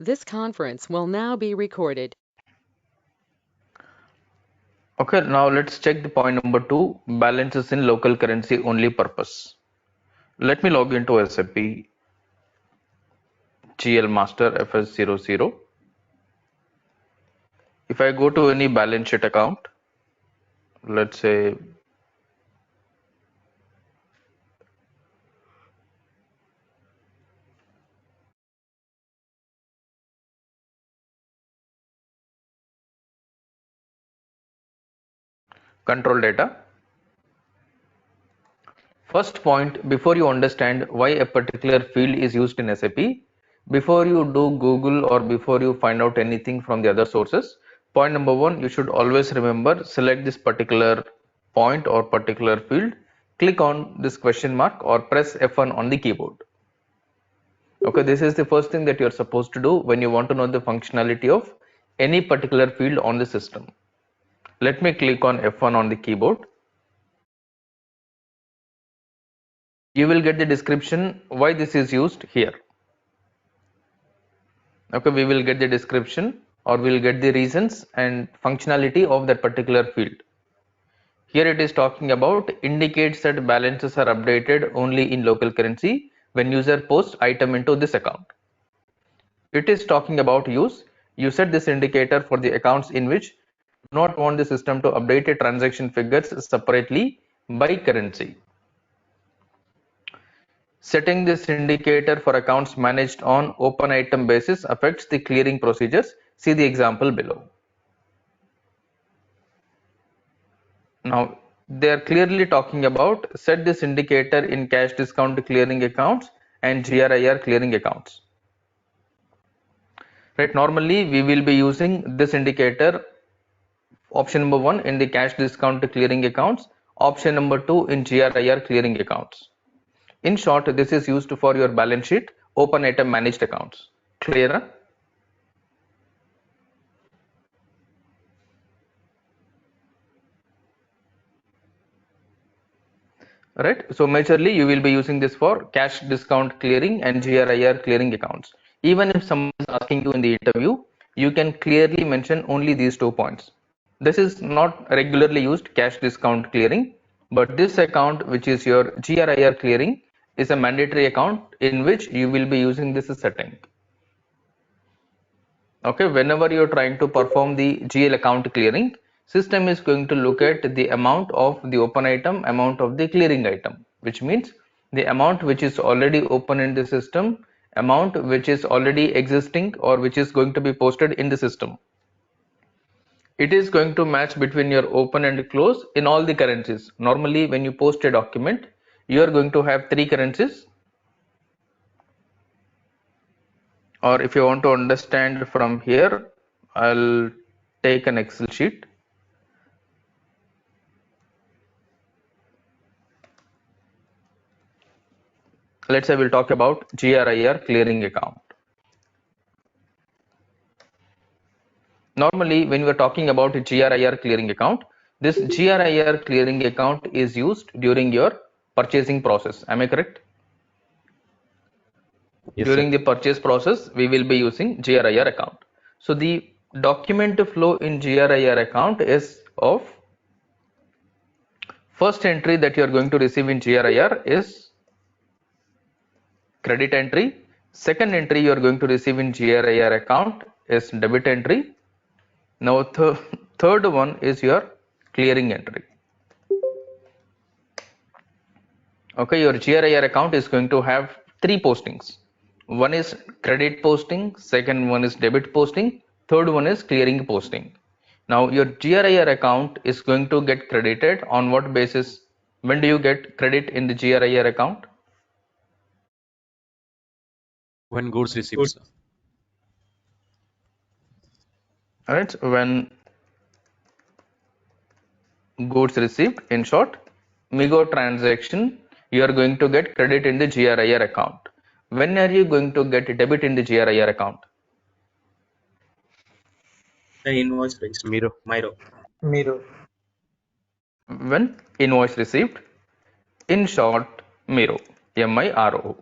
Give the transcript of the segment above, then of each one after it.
This conference will now be recorded. Okay, now let's check the point number 2, balances in local currency only purpose. Let me log into SAP GL Master FS00. If I go to any balance sheet account, let's say control data. First point, before you understand why a particular field is used in SAP, before you do Google or before you find out anything from the other sources, point number 1, you should always remember, select this particular point or particular field, click on this question mark or press F1 on the keyboard. Okay, this is the first thing that you're supposed to do when you want to know the functionality of any particular field on the system. Let me click on F1 on the keyboard. You will get the description why this is used here. Okay, we will get the description or we'll get the reasons and functionality of that particular field. Here it is talking about indicates that balances are updated only in local currency when user posts item into this account. It is talking about use. You set this indicator for the accounts in which you do not want the system to update a transaction figures separately by currency. Setting this indicator for accounts managed on open item basis affects the clearing procedures. See the example below. Now they are clearly talking about set this indicator in cash discount clearing accounts and GRIR clearing accounts. Right, normally we will be using this indicator, option number 1 in the cash discount clearing accounts, option number 2 in GRIR clearing accounts. In short, this is used for your balance sheet open item managed accounts. Clear? Right, so majorly you will be using this for cash discount clearing and GRIR clearing accounts. Even if someone is asking you in the interview, you can clearly mention only these 2 points. This is not regularly used cash discount clearing, but this account, which is your GRIR clearing, is a mandatory account in which you will be using this setting. Okay, whenever you're trying to perform the GL account clearing, system is going to look at the amount of the open item, amount of the clearing item, which means the amount which is already open in the system, amount which is already existing or which is going to be posted in the system. It is going to match between your open and close in all the currencies. Normally when you post a document, you are going to have 3 currencies, or if you want to understand from here, I'll take an Excel sheet. Let's say we'll talk about GRIR clearing account. Normally when we are talking about a GRIR clearing account, this GRIR clearing account is used during your purchasing process. Am I correct? Yes, during sir. the purchase process we will be using GRIR account. So the document flow in GRIR account is of first entry that you are going to receive in GRIR is credit entry. Second entry you are going to receive in GRIR account is debit entry. Now third one is your clearing entry. Okay, your GRIR account is going to have 3 postings. One is credit posting, second one is debit posting, third one is clearing posting. Now your GRIR account is going to get credited on what basis? When do you get credit in the GRIR account? When goods received, sir. Alright, when goods received, in short, MIGO transaction, you are going to get credit in the GRIR account. When are you going to get debit in the GRIR account? The invoice register. Miro. Miro. When invoice received, in short, MIRO, MIRO.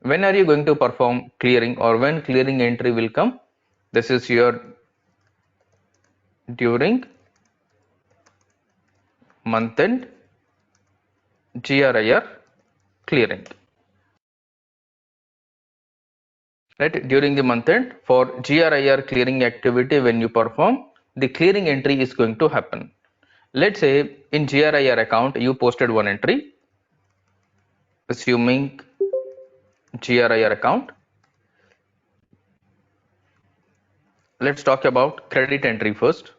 When are you going to perform clearing, or when clearing entry will come? This is your during month end GRIR clearing. Right, during the month end for GRIR clearing activity, when you perform, the clearing entry is going to happen. Let's say in GRIR account you posted one entry, assuming GRIR account. Let's talk about credit entry first.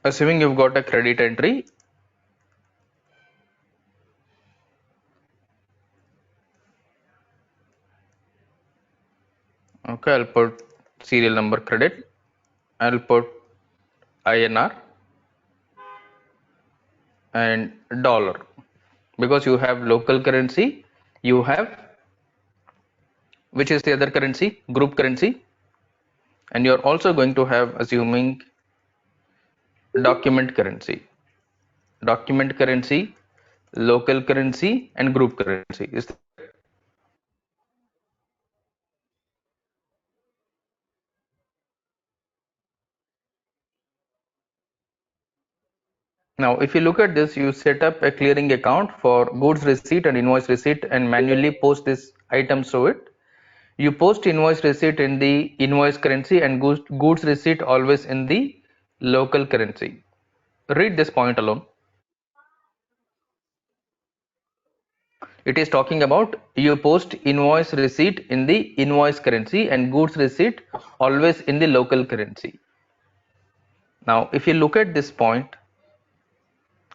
Assuming you've got a credit entry, okay, I'll put serial number credit, I'll put INR and dollar, because you have local currency, you have, which is the other currency, group currency, and you're also going to have, assuming document currency, local currency and group currency. Now if you look at this, you set up a clearing account for goods receipt and invoice receipt and manually post this items to it. You post invoice receipt in the invoice currency and goods receipt always in the local currency. Read this point alone. It is talking about you post invoice receipt in the invoice currency and goods receipt always in the local currency. Now if you look at this point,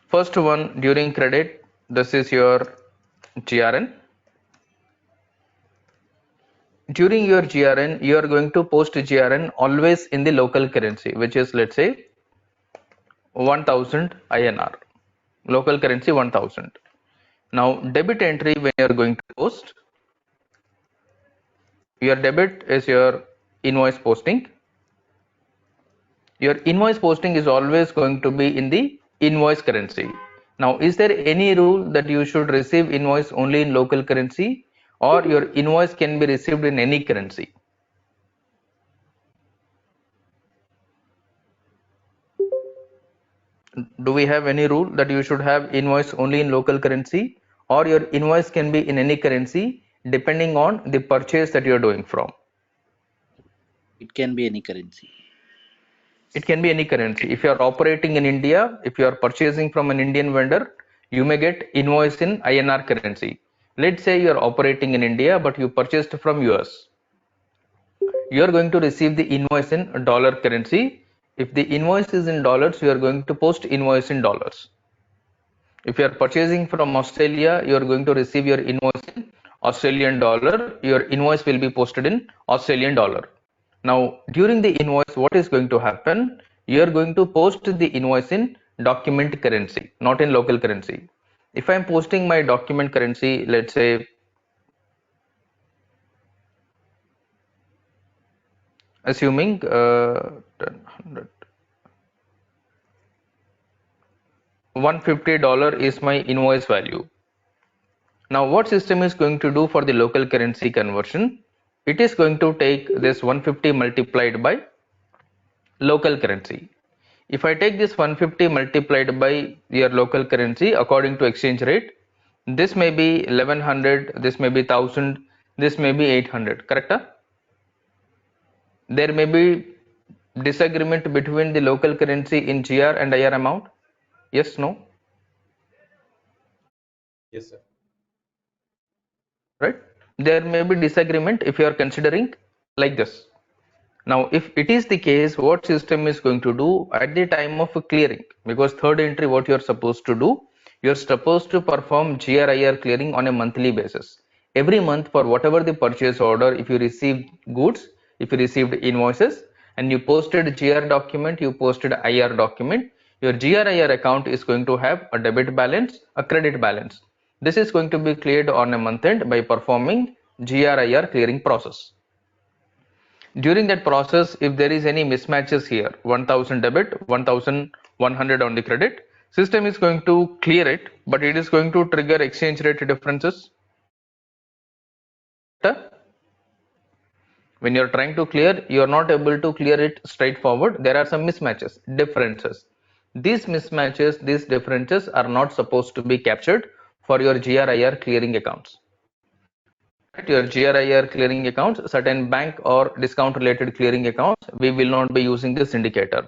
first one, during credit, this is your GRN. During your GRN, you are going to post GRN always in the local currency, which is, let's say, 1000 INR, local currency 1000. Now debit entry, when you are going to post, your debit is your invoice posting. Your invoice posting is always going to be in the invoice currency. Now is there any rule that you should receive invoice only in local currency, or your invoice can be received in any currency? Do we have any rule that you should have invoice only in local currency, or your invoice can be in any currency depending on the purchase that you are doing from? It can be any currency. It can be any currency. If you are operating in India, if you are purchasing from an Indian vendor, you may get invoice in INR currency. Let's say you are operating in India, but you purchased from US. You are going to receive the invoice in dollar currency. If the invoice is in dollars, you are going to post invoice in dollars. If you are purchasing from Australia, you are going to receive your invoice in Australian dollar. Your invoice will be posted in Australian dollar. Now, during the invoice, what is going to happen? You are going to post the invoice in document currency, not in local currency. If I am posting my document currency, let's say, assuming 150 dollar is my invoice value. Now what system is going to do for the local currency conversion? It is going to take this 150 multiplied by local currency. If I take this 150 multiplied by your local currency according to exchange rate, this may be 1100, this may be 1000, this may be 800, correct? There may be disagreement between the local currency in GR and IR amount. Yes, no? Yes, sir. Right? There may be disagreement if you are considering like this. Now, if it is the case, what system is going to do at the time of clearing? Because third entry, what you are supposed to do, you are supposed to perform GRIR clearing on a monthly basis. Every month, for whatever the purchase order, if you received goods, if you received invoices, and you posted GR document, you posted IR document, Your GRIR account is going to have a debit balance, a credit balance. This is going to be cleared on a month end by performing GRIR clearing process. During that process, if there is any mismatches here, 1000 debit, 1100 on the credit, system is going to clear it, but it is going to trigger exchange rate differences. When you're trying to clear, you're not able to clear it straightforward. There are some mismatches, differences. These mismatches, these differences are not supposed to be captured for your GRIR clearing accounts. Your GRIR clearing accounts, certain bank or discount related clearing accounts, we will not be using this indicator.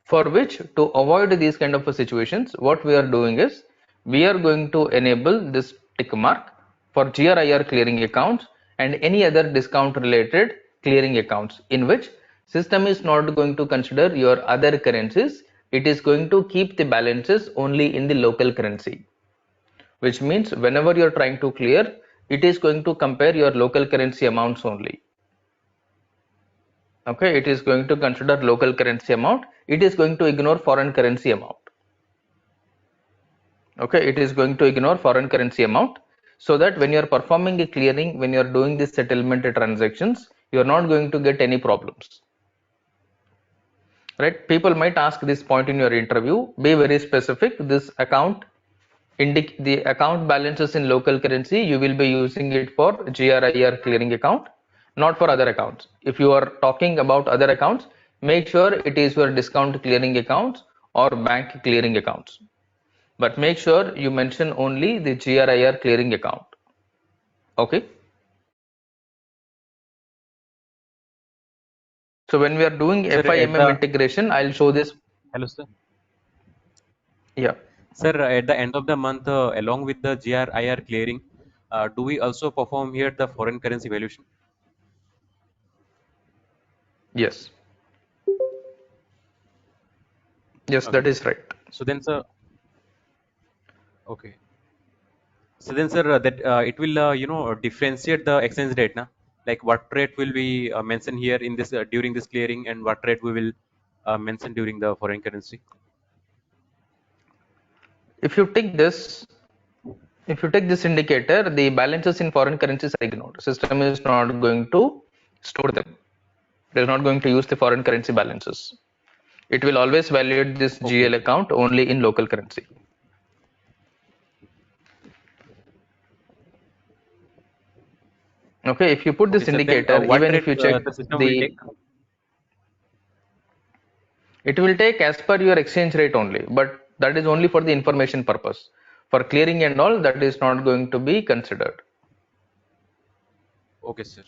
For which, to avoid these kind of situations, what we are doing is we are going to enable this tick mark for GRIR clearing accounts and any other discount related clearing accounts, in which system is not going to consider your other currencies. It is going to keep the balances only in the local currency, which means whenever you're trying to clear, it is going to compare your local currency amounts only. Okay, it is going to consider local currency amount. It is going to ignore foreign currency amount. Okay, it is going to ignore foreign currency amount, so that when you're performing a clearing, when you're doing the settlement transactions, you're not going to get any problems. Right? People might ask this point in your interview. Be very specific. This account the account balances in local currency, you will be using it for GRIR clearing account, not for other accounts. If you are talking about other accounts, make sure it is your discount clearing accounts or bank clearing accounts. But make sure you mention only the GRIR clearing account. Okay. So when we are doing Sir, at FIMM the integration, I'll show this. hello, sir. Yeah. Sir, at the end of the month, along with the GRIR clearing, do we also perform here the foreign currency valuation? Yes. Yes, that Okay. is right. So then, sir, okay. So then, sir, that it will differentiate the exchange rate, na? Like what rate will we mention here in this during this clearing, and what rate we will mention during the foreign currency? If you take this, if you take this indicator, the balances in foreign currencies are ignored. System is not going to store them. It is not going to use the foreign currency balances. It will always validate this Okay. GL account only in local currency. Okay, if you put Okay, this sir. Then indicator, what even rate if you check the system will take? the, it will take as per your exchange rate only, but that is only for the information purpose. For clearing and all, that is not going to be considered. Okay, sir.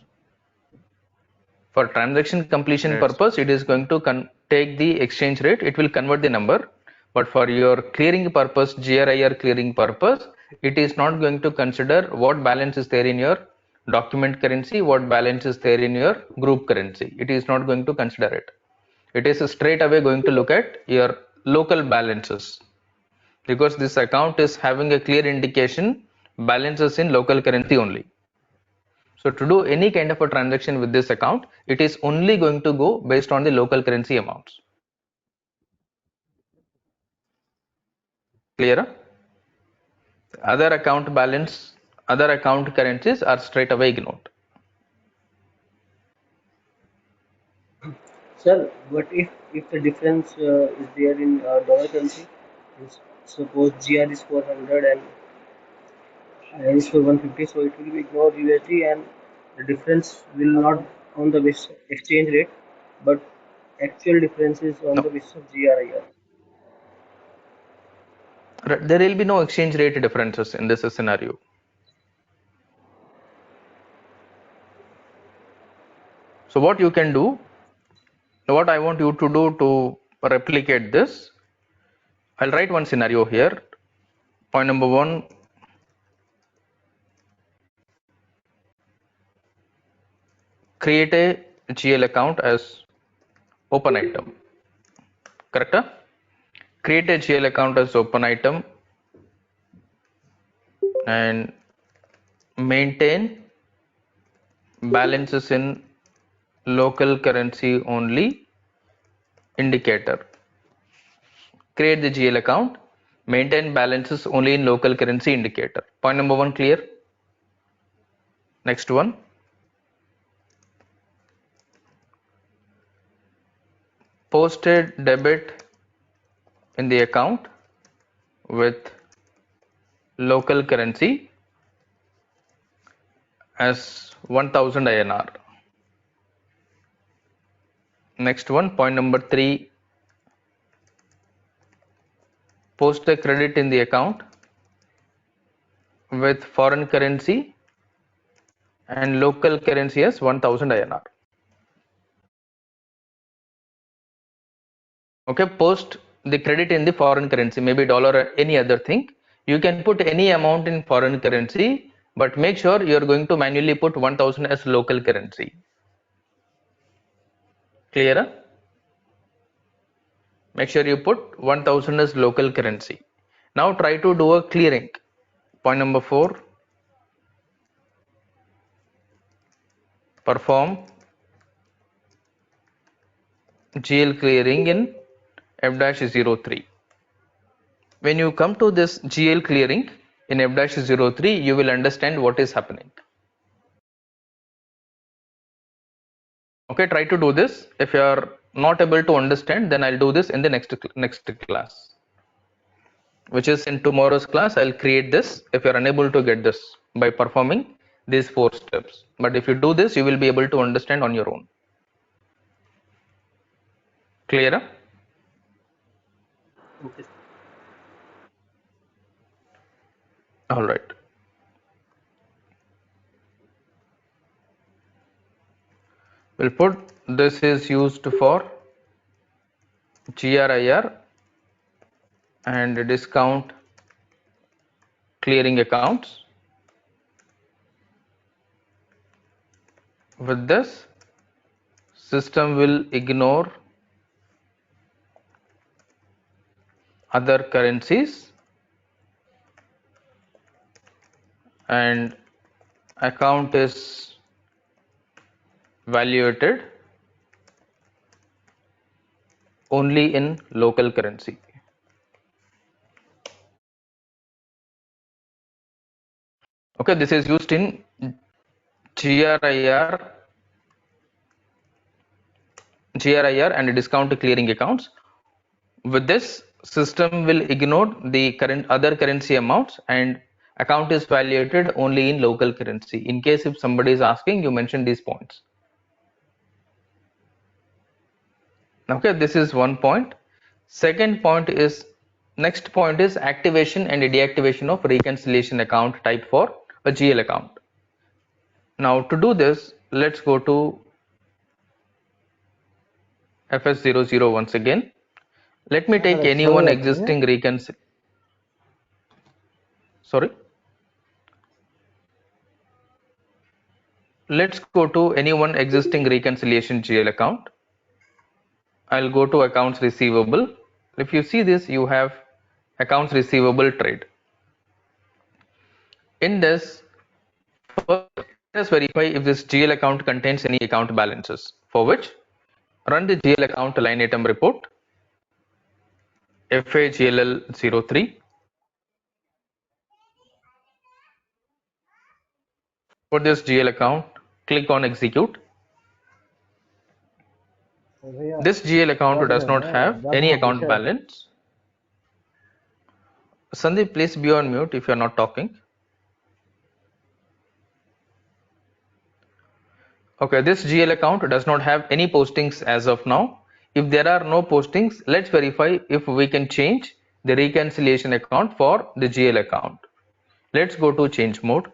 For transaction completion Great, sir. purpose, it is going to take the exchange rate. It will convert the number. But for your clearing purpose, GRIR clearing purpose, it is not going to consider what balance is there in your document currency, what balance is there in your group currency. It is not going to consider it. It is straight away going to look at your local balances, because this account is having a clear indication balances in local currency only. So to do any kind of a transaction with this account, it is only going to go based on the local currency amounts. Clear? Other account balance, other account currencies are straight away ignored. Sir, but if the difference is there in dollar currency, means suppose GR is 400 and INR is for 150, so it will be ignored USD, and the difference will not on the basis of exchange rate, but actual difference is on No, the basis of GRIR. there will be no exchange rate differences in this scenario. So what you can do, what I want you to do to replicate this, I'll write one scenario here. Point number one, create a GL account as open item. Correct? Create a GL account as open item and maintain balances in local currency only indicator. create the GL account, maintain balances only in local currency indicator. Point number 1 clear? Next one. Posted debit in the account with local currency as 1000 INR. Next one, point number 3, post a credit in the account with foreign currency and local currency as 1000 INR. Okay, post the credit in the foreign currency, maybe dollar or any other thing. You can put any amount in foreign currency, but make sure you are going to manually put 1000 as local currency. Clear? Make sure you put 1000 as local currency. Now try to do a clearing. Point number 4, perform GL clearing in F-03. When you come to this GL clearing in F-03, you will understand what is happening. Okay, try to do this. If you are not able to understand, then I'll do this in the next class, which is in tomorrow's class. I'll create this if you're unable to get this by performing these 4 steps. But if you do this, you will be able to understand on your own. Clear? Okay. All right. We'll put this is used for GRIR and discount clearing accounts. With this, system will ignore other currencies and account is valuated only in local currency. Okay, this is used in GRIR and discount clearing accounts. With this, system will ignore the current other currency amounts and account is valuated only in local currency. In case if somebody is asking, you mention these points. Okay, this is one point. Second point is, next point is activation and deactivation of reconciliation account type for a GL account. Now to do this, let's go to FS00 once again. Let me take any one existing reconciliation. Sorry. Let's go to any one existing reconciliation GL account. I'll go to accounts receivable. If you see this, you have accounts receivable trade. In this, first let us verify if this GL account contains any account balances, for which run the GL account line item report FAGLL03. For this GL account, click on execute. This GL account does not have any account balance. Sandeep, please be on mute if you are not talking. Okay, this GL account does not have any postings as of now. If there are no postings, let's verify if we can change the reconciliation account for the GL account. Let's go to change mode.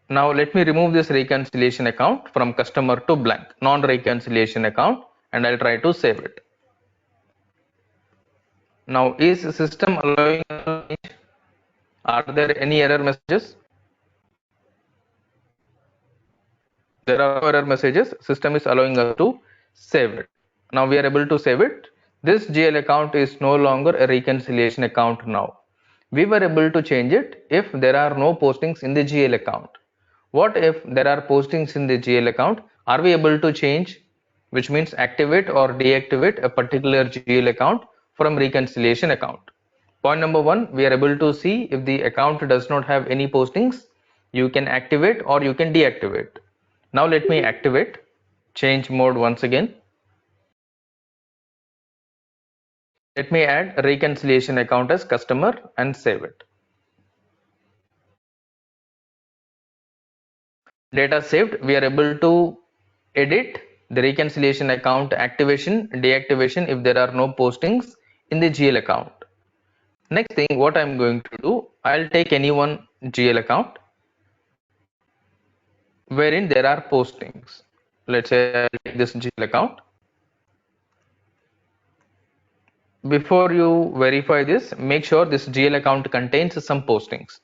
Now let me remove this reconciliation account from customer to blank, non-reconciliation account, and I'll try to save it. Now is the system allowing? Are there any error messages? There are no error messages. System is allowing us to save it. Now we are able to save it. This GL account is no longer a reconciliation account now. We were able to change it if there are no postings in the GL account. What if there are postings in the GL account? Are we able to change, which means activate or deactivate a particular GL account from reconciliation account? Point number one, we are able to see if the account does not have any postings, you can activate or you can deactivate. Now let me activate, change mode once again. Let me add a reconciliation account as customer and save it. Data saved, we are able to edit the reconciliation account activation, deactivation if there are no postings in the GL account. Next thing, what I'm going to do, I'll take any one GL account wherein there are postings. Let's say I'll take this GL account. Before you verify this, make sure this GL account contains some postings.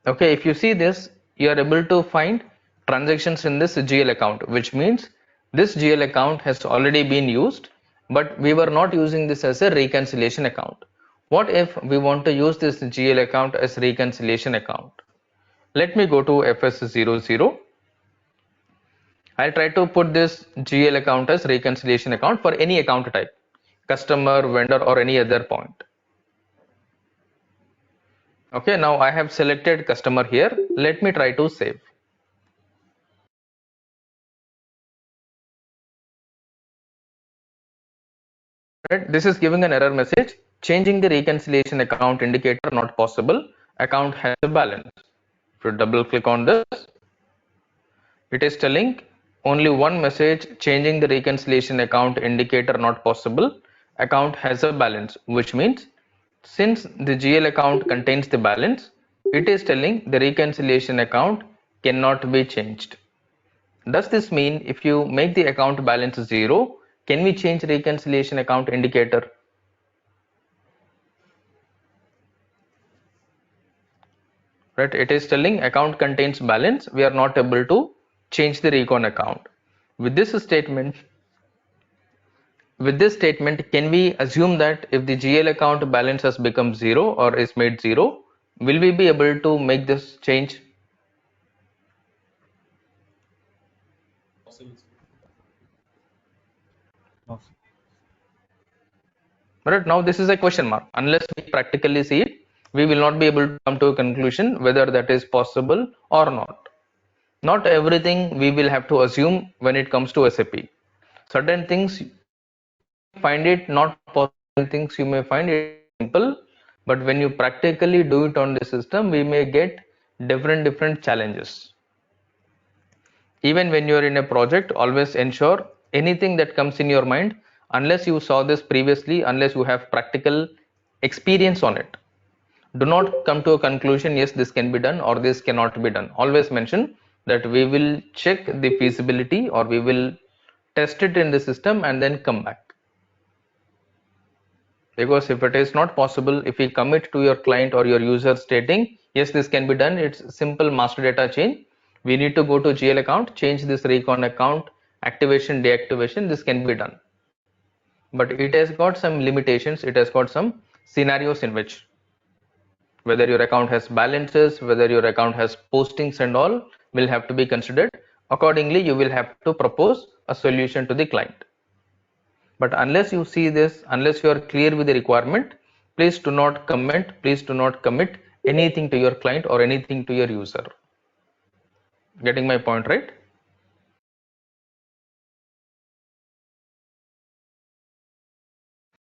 Okay, if you see this, you are able to find transactions in this GL account, which means this GL account has already been used, but we were not using this as a reconciliation account. What if we want to use this GL account as reconciliation account? Let me go to FS00. I'll try to put this GL account as reconciliation account for any account type, customer, vendor, or any other point. Okay, now I have selected customer here. Let me try to save. Right, this is giving an error message. Changing the reconciliation account indicator not possible. Account has a balance. If you double click on this, it is telling only one message, changing the reconciliation account indicator not possible. Account has a balance, which means since the GL account contains the balance, it is telling the reconciliation account cannot be changed. Does this mean if you make the account balance 0, can we change reconciliation account indicator? Right, it is telling account contains balance, we are not able to change the recon account. With this statement, can we assume that if the GL account balance has become 0 or is made 0, will we be able to make this change? Right, now this is a question mark. Unless we practically see it, we will not be able to come to a conclusion whether that is possible or not. Not everything we will have to assume when it comes to SAP. Certain things find it not possible, things you may find it simple, but when you practically do it on the system, we may get different challenges. Even when you are in a project, always ensure anything that comes in your mind, unless you saw this previously, unless you have practical experience on it, do not come to a conclusion, yes, this can be done or this cannot be done. Always mention that we will check the feasibility or we will test it in the system and then come back. Because if it is not possible, if we commit to your client or your user stating, yes, this can be done, it's simple master data change. We need to go to GL account, change this recon account, activation, deactivation, this can be done. But it has got some limitations, it has got some scenarios in which whether your account has balances, whether your account has postings and all will have to be considered. Accordingly, you will have to propose a solution to the client. But unless you see this, unless you are clear with the requirement, please do not comment, please do not commit anything to your client or anything to your user. Getting my point, right?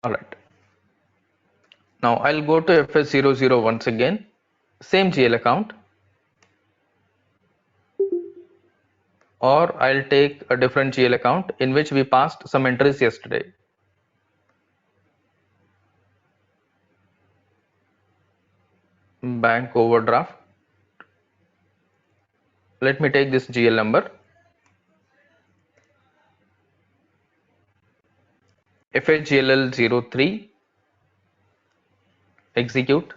All right. Now I'll go to FS00 once again, same GL account, or I'll take a different GL account in which we passed some entries yesterday. Bank overdraft. Let me take this GL number. FHGLL03, execute.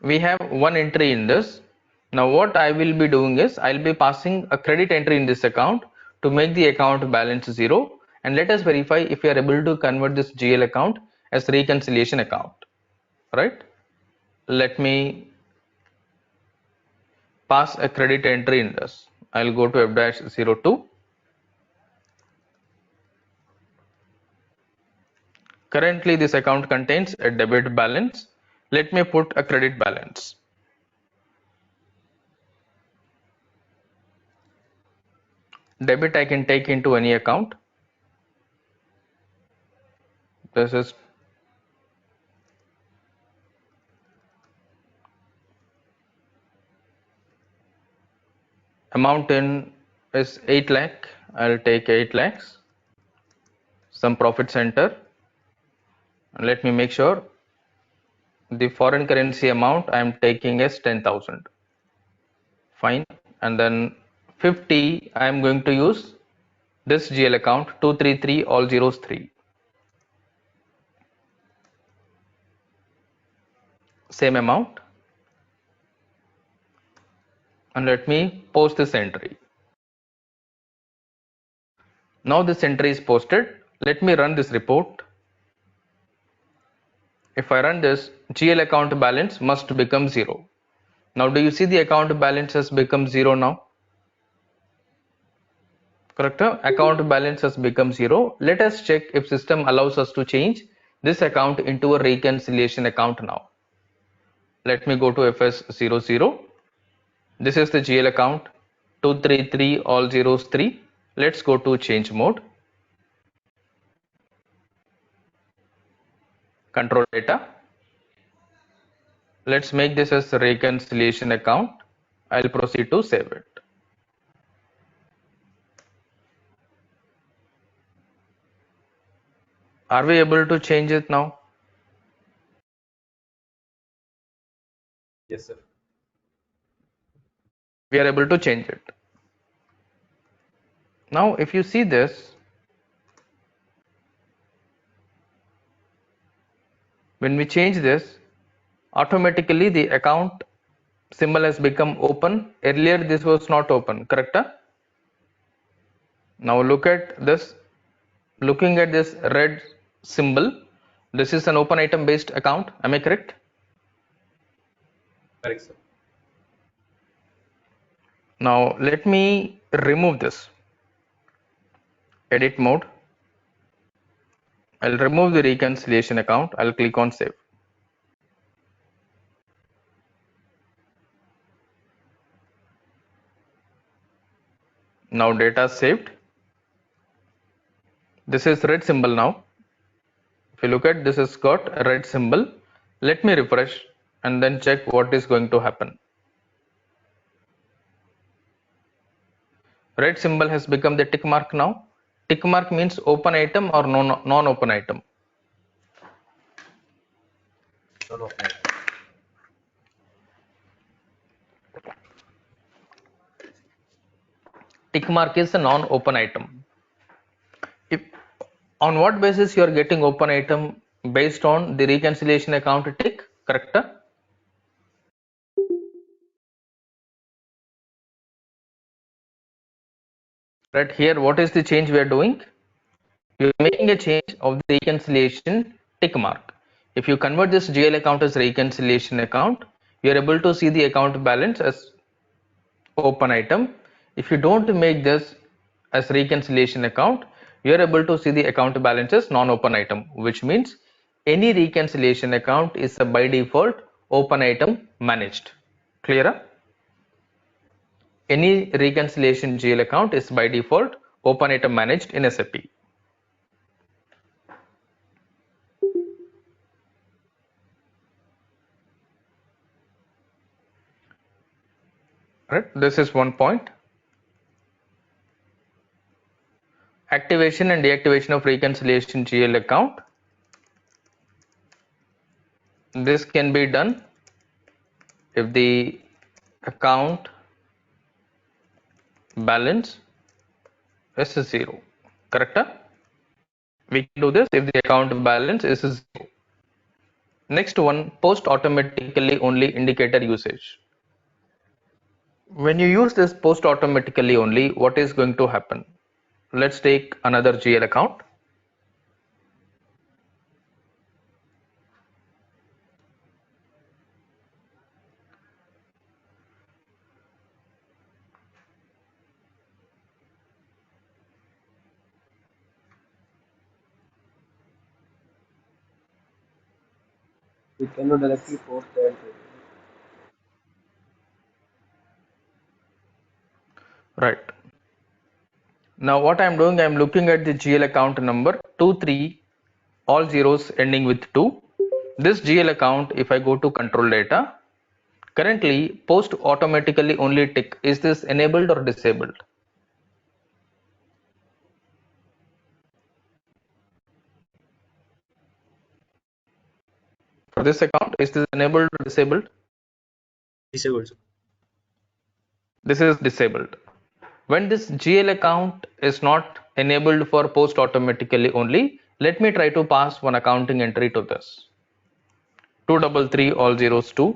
We have one entry in this. Now what I will be doing is I'll be passing a credit entry in this account to make the account balance 0, and let us verify if we are able to convert this GL account as reconciliation account. Right? Let me pass a credit entry in this. I'll go to F-02. Currently, this account contains a debit balance. Let me put a credit balance. Debit I can take into any account. This is amount in is 8 lakh. I'll take 8 lakhs. Some profit center. And let me make sure the foreign currency amount I am taking is 10,000. Fine. And then 50 I am going to use this GL account 233 all zeros 3. Same amount. And let me post this entry. Now this entry is posted. Let me run this report. If I run this, GL account balance must become 0. Now do you see the account balance has become 0 now? Correct? Account balance has become 0. Let us check if system allows us to change this account into a reconciliation account now. Let me go to FS00. This is the GL account 233 all zeros 3. Let's go to change mode. Control data. Let's make this as a reconciliation account. I'll proceed to save it. Are we able to change it now? Yes, sir. We are able to change it. Now if you see this, when we change this, automatically the account symbol has become open. Earlier this was not open, correct? Now look at this. Looking at this red symbol, this is an open item based account. Am I correct? Correct, sir. Now let me remove this. Edit mode. I'll remove the reconciliation account. I'll click on save. Now data saved. This is red symbol now. If you look at this has got a red symbol. Let me refresh and then check what is going to happen. Red symbol has become the tick mark now. Tick mark means open item or non-open item. No, no. Tick mark is a non-open item. If on what basis you are getting open item? Based on the reconciliation account tick, correct? Right here, what is the change we are doing? You are making a change of the reconciliation tick mark. If you convert this GL account as reconciliation account, you are able to see the account balance as open item. If you don't make this as reconciliation account, you are able to see the account balance as non-open item, which means any reconciliation account is a by default open item managed. Clear? Any reconciliation GL account is by default open item managed in SAP. Right? This is one point. Activation and deactivation of reconciliation GL account. This can be done if the account balance is 0. Correct? We can do this if the account balance is 0. Next one, post automatically only indicator usage. When you use this post automatically only, what is going to happen? Let's take another GL account. We cannot directly post the entry. Right. Now what I'm doing, I'm looking at the GL account number 23, all zeros ending with 2. This GL account, if I go to control data, currently post automatically only tick. Is this enabled or disabled? For this account, is this enabled or disabled? Disabled, sir. This is disabled. When this GL account is not enabled for post automatically only, let me try to pass one accounting entry to this. 233 all zeros 2.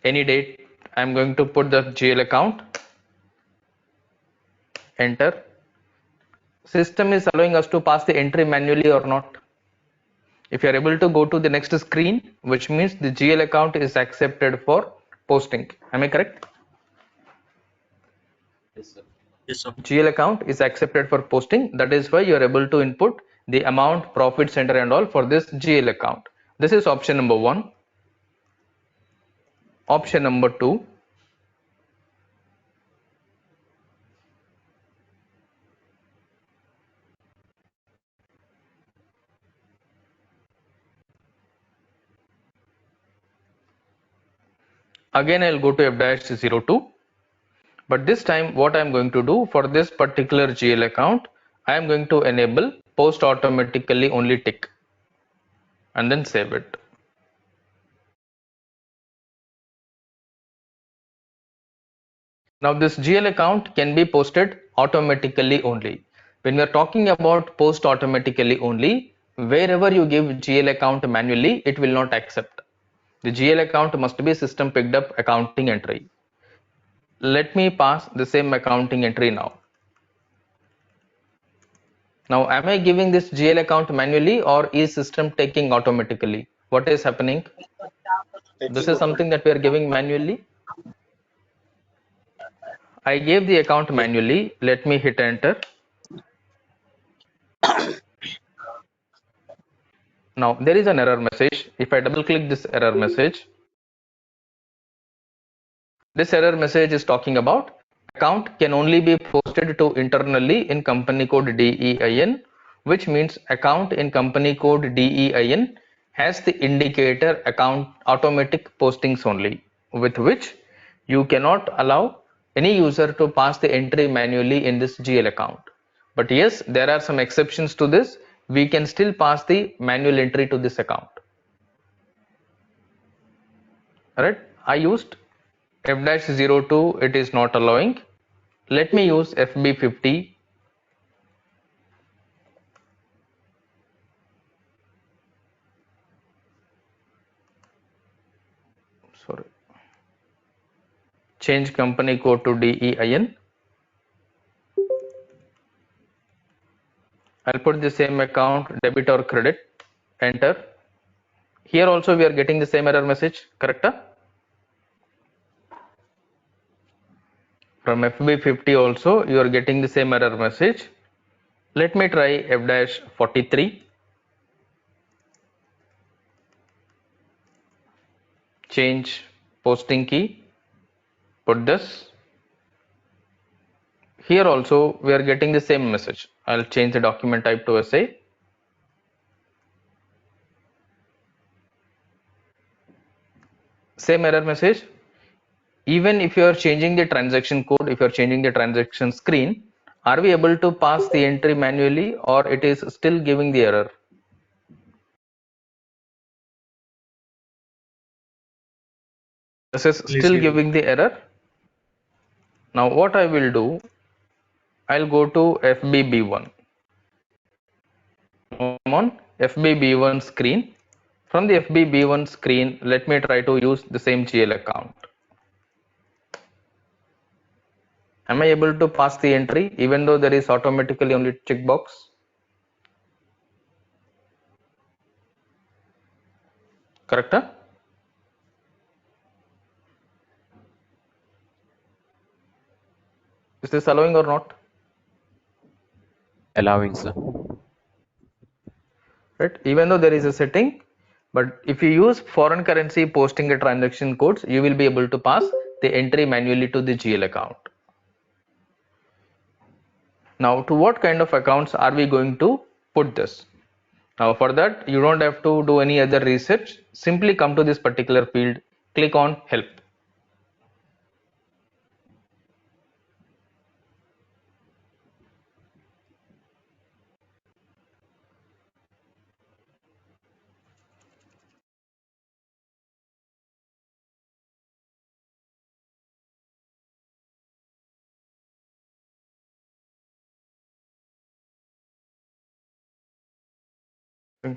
Any date, I'm going to put the GL account. Enter. System is allowing us to pass the entry manually or not. If you are able to go to the next screen, which means the GL account is accepted for posting. Am I correct? Yes, sir. Yes, sir. GL account is accepted for posting. That is why you are able to input the amount, profit center and all for this GL account. This is option number 1. Option number 2. Again, I'll go to F-02. But this time what I'm going to do for this particular GL account, I am going to enable post automatically only tick and then save it. Now this GL account can be posted automatically only. When we are talking about post automatically only, wherever you give GL account manually, it will not accept. The GL account must be system picked up accounting entry. Let me pass the same accounting entry now. Now, am I giving this GL account manually or is system taking automatically? What is happening? This is something that we are giving manually. I gave the account Yes. manually. Let me hit enter. Now, there is an error message. If I double click this error message, this error message is talking about account can only be posted to internally in company code DEIN, which means account in company code DEIN has the indicator account automatic postings only, with which you cannot allow any user to pass the entry manually in this GL account. But yes, there are some exceptions to this. We can still pass the manual entry to this account. Alright, I used F-02, it is not allowing. Let me use FB50. Sorry. Change company code to DEIN. I'll put the same account, debit or credit. Enter. Here also we are getting the same error message, correct? From FB50 also you are getting the same error message. Let me try F-43. Change posting key. Put this. Here also we are getting the same message. I'll change the document type to SA. Same error message. Even if you are changing the transaction code, if you are changing the transaction screen, are we able to pass the entry manually or it is still giving the error? This is Please still give it. giving the error. Now what I will do, I'll go to FBB1. I'm on FBB1 screen. From the FBB1 screen, let me try to use the same GL account. Am I able to pass the entry even though there is automatically only checkbox? Correct? Is this allowing or not? Allowing, sir. Right? Even though there is a setting, But if you use foreign currency posting a transaction codes, you will be able to pass the entry manually to the GL account. Now, to what kind of accounts are we going to put this? Now, for that, you don't have to do any other research. Simply come to this particular field, click on help.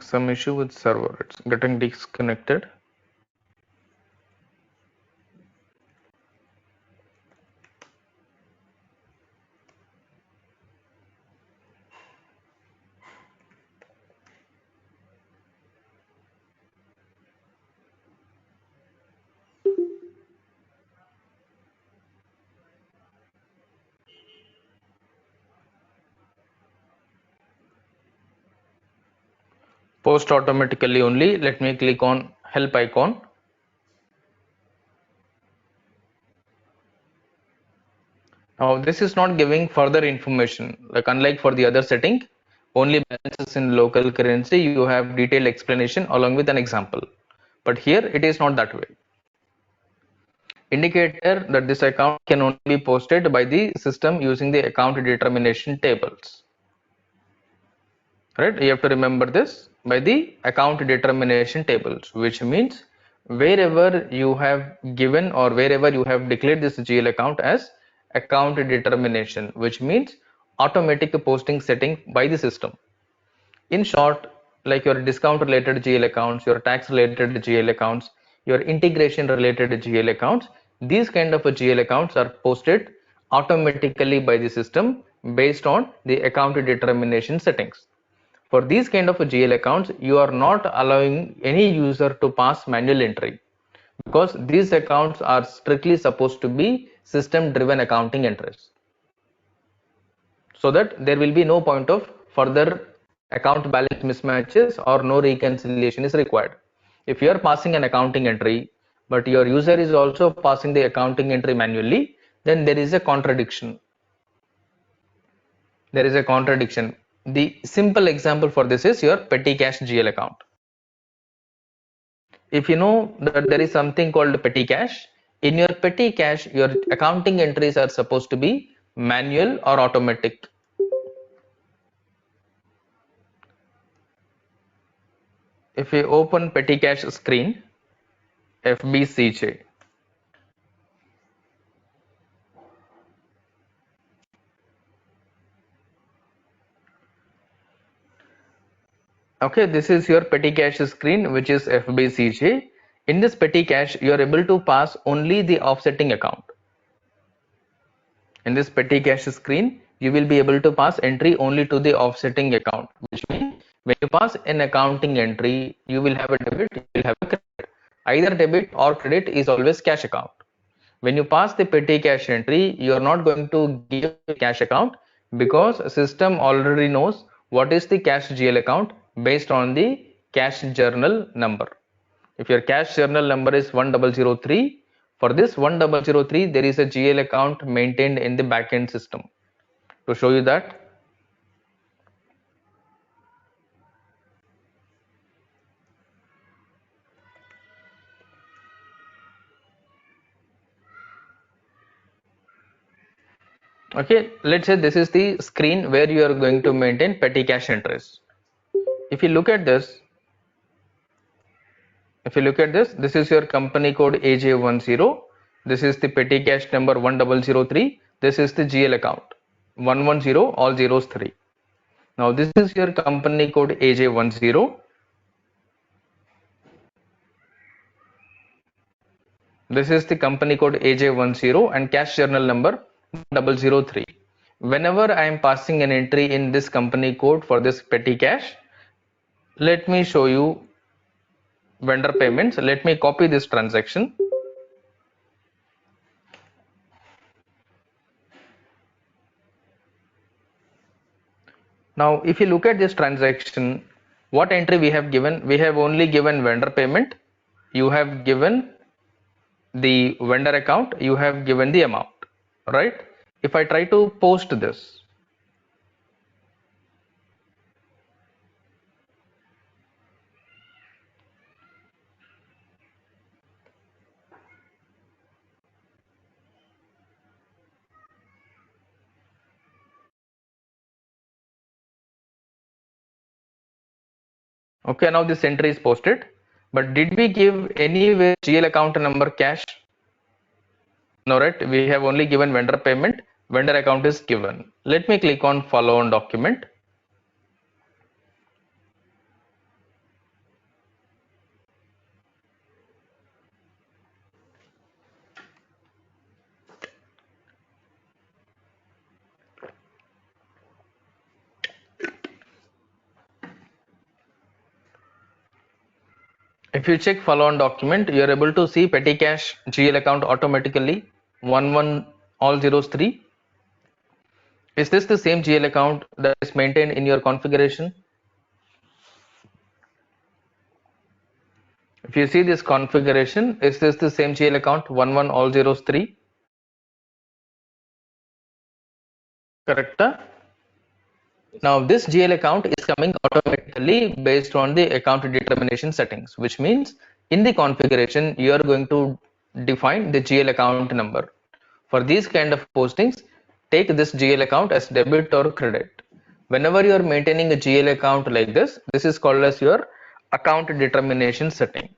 Some issue with server, it's getting disconnected. Post automatically only. Let me click on help icon. Now this is not giving further information, like unlike for the other setting, only balances in local currency, you have detailed explanation along with an example. But here it is not that way. Indicator that this account can only be posted by the system using the account determination tables. Right, you have to remember this, by the account determination tables, which means wherever you have given or wherever you have declared this GL account as account determination, which means automatic posting setting by the system. In short, like your discount related GL accounts, your tax related GL accounts, your integration related GL accounts, these kind of GL accounts are posted automatically by the system based on the account determination settings. For these kind of GL accounts, you are not allowing any user to pass manual entry, because these accounts are strictly supposed to be system driven accounting entries, so that there will be no point of further account balance mismatches or no reconciliation is required. If you are passing an accounting entry but your user is also passing the accounting entry manually, then there is a contradiction. The simple example for this is your petty cash GL account. If you know that there is something called petty cash, in your petty cash, your accounting entries are supposed to be manual or automatic. If you open petty cash screen, FBCJ, okay, this is your petty cash screen, which is FBCJ. In this petty cash, you are able to pass only the offsetting account. In this petty cash screen, you will be able to pass entry only to the offsetting account, which means when you pass an accounting entry, you will have a debit, you will have a credit. Either debit or credit is always cash account. When you pass the petty cash entry, you are not going to give a cash account, because system already knows what is the cash GL account based on the cash journal number. If your cash journal number is 1003, for this 1003 there is a GL account maintained in the backend system. To show you that, okay, let's say this is the screen where you are going to maintain petty cash entries. If you look at this, this is your company code AJ10. This is the petty cash number 1003. This is the GL account 110, all zeros 3. Now this is your company code AJ10. This is the company code AJ10 and cash journal number 1003. Whenever I am passing an entry in this company code for this petty cash, let me show you vendor payments. Let me copy this transaction. Now if you look at this transaction, What entry we have given? We have only given vendor payment. You have given the vendor account. You have given the amount, right? If I try to post this, okay, now this entry is posted. But did we give anywhere GL account number cash? No, right? We have only given vendor payment. Vendor account is given. Let me click on follow on document. If you check follow on document, you are able to see petty cash GL account automatically 11 all zeros 3. Is this the same GL account that is maintained in your configuration? If you see this configuration, is this the same GL account 11 all zeros 3? Correct? Now this GL account is coming automatically based on the account determination settings, which means in the configuration you are going to define the GL account number. For these kind of postings, take this GL account as debit or credit. Whenever you are maintaining a GL account like this is called as your account determination setting.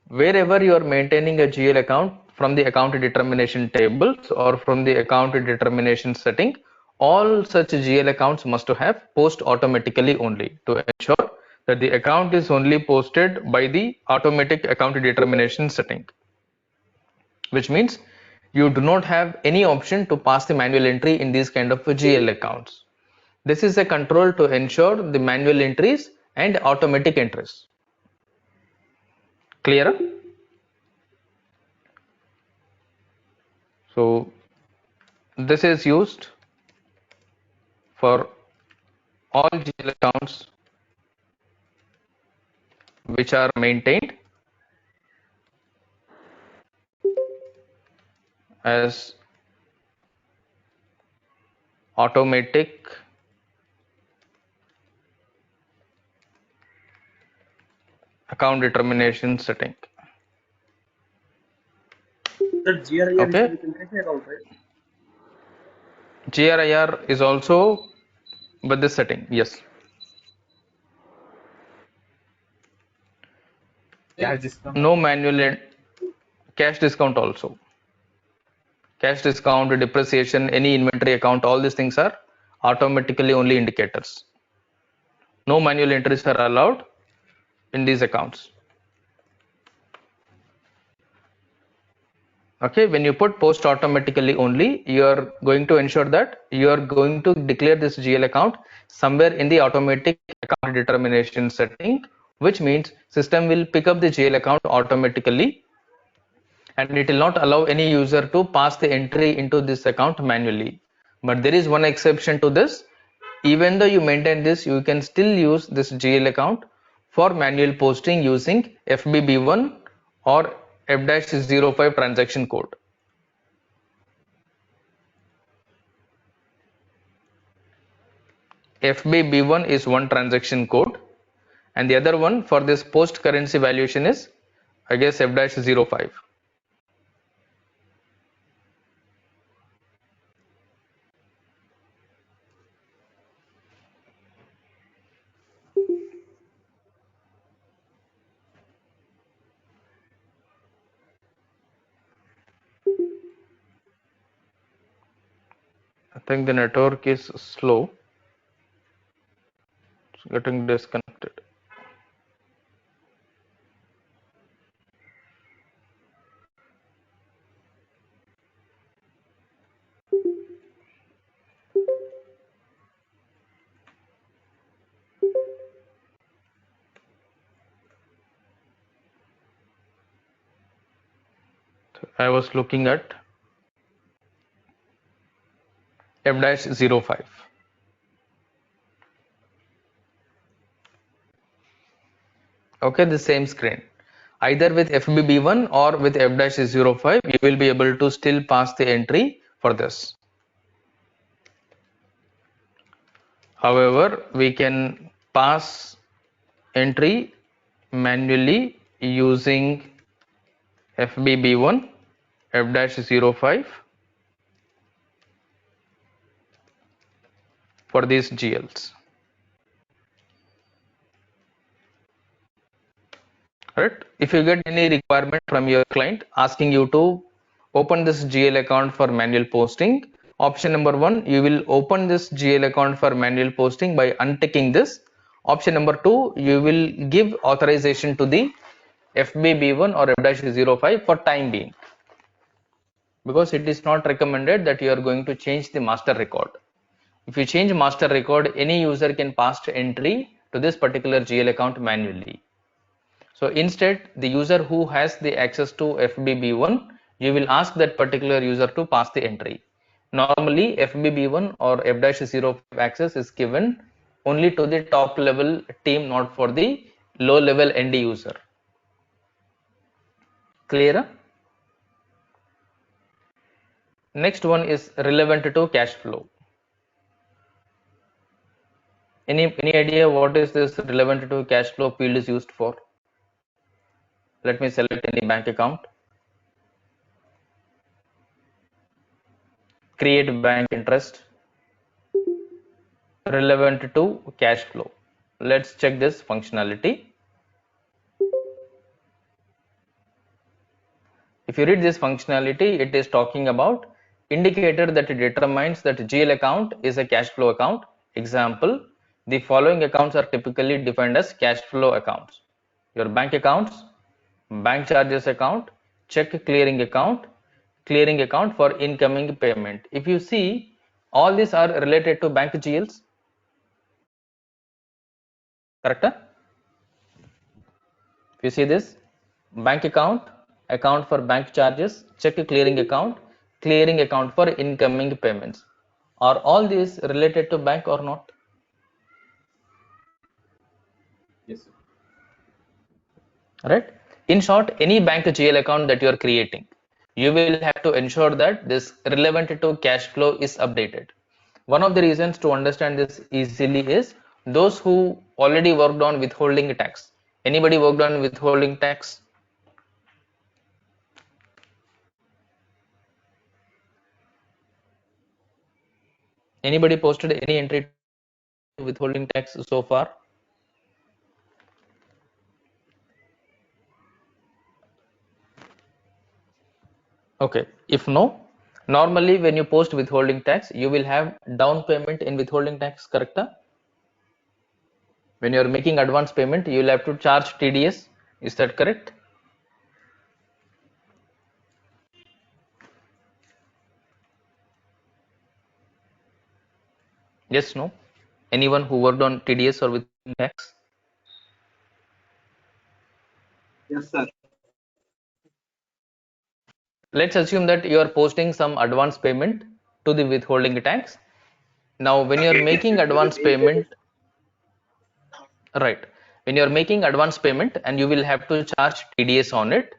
Wherever you are maintaining a GL account from the account determination tables or from the account determination setting, all such GL accounts must have post automatically only to ensure that the account is only posted by the automatic account determination setting, which means you do not have any option to pass the manual entry in these kind of GL accounts. This is a control to ensure the manual entries and automatic entries. Clear? So this is used for all GL accounts which are maintained as automatic account determination setting. That GRIR is for Okay, the contract account, right? GRIR is also with this setting. Yes, Cash discount. no manual cash discount also. Cash discount, depreciation, any inventory account, all these things are automatically only indicators. No manual entries are allowed in these accounts. Okay, when you put post automatically only, you are going to ensure that you are going to declare this GL account somewhere in the automatic account determination setting, which means system will pick up the GL account automatically and it will not allow any user to pass the entry into this account manually. But there is one exception to this. Even though you maintain this, you can still use this GL account for manual posting using FBB1 or F-05 transaction code. FBB1 is one transaction code and the other one for this post currency valuation is, I guess, F-05. I think the network is slow. It's getting disconnected. I was looking at F-05. Okay, the same screen. Either with FBB1 or with F-05, you will be able to still pass the entry for this. However, we can pass entry manually using FBB1, F-05 for these GLs. Right? If you get any requirement from your client asking you to open this GL account for manual posting, option number 1, you will open this GL account for manual posting by unticking this. Option number 2, you will give authorization to the FBB1 or F-05 for time being, because it is not recommended that you are going to change the master record. If you change master record, any user can pass entry to this particular GL account manually. So instead, the user who has the access to FBB1, you will ask that particular user to pass the entry. Normally, FBB1 or F-05 access is given only to the top level team, not for the low level end user. Clear? Next one is relevant to cash flow. Any idea what is this relevant to cash flow field is used for? Let me select any bank account. Create bank interest. Relevant to cash flow. Let's check this functionality. If you read this functionality, it is talking about indicator that determines that GL account is a cash flow account. Example, the following accounts are typically defined as cash flow accounts: your bank accounts, bank charges account, check clearing account for incoming payment. If you see, all these are related to bank GLs, correct? If you see this, bank account for bank charges, check clearing account for incoming payments. Are all these related to bank or not? Yes, sir. Right? In short, any bank GL account that you are creating, you will have to ensure that this relevant to cash flow is updated. One of the reasons to understand this easily is those who already worked on withholding tax. Anybody worked on withholding tax? Anybody posted any entry to withholding tax so far? Okay, if no, normally when you post withholding tax, you will have down payment in withholding tax, correct? When you are making advance payment, you will have to charge TDS. Is that correct? Yes, no? Anyone who worked on TDS or withholding tax? Yes, sir. Let's assume that you are posting some advance payment to the withholding tax. Now, when you are making advance payment, right, when you are making advance payment and you will have to charge TDS on it,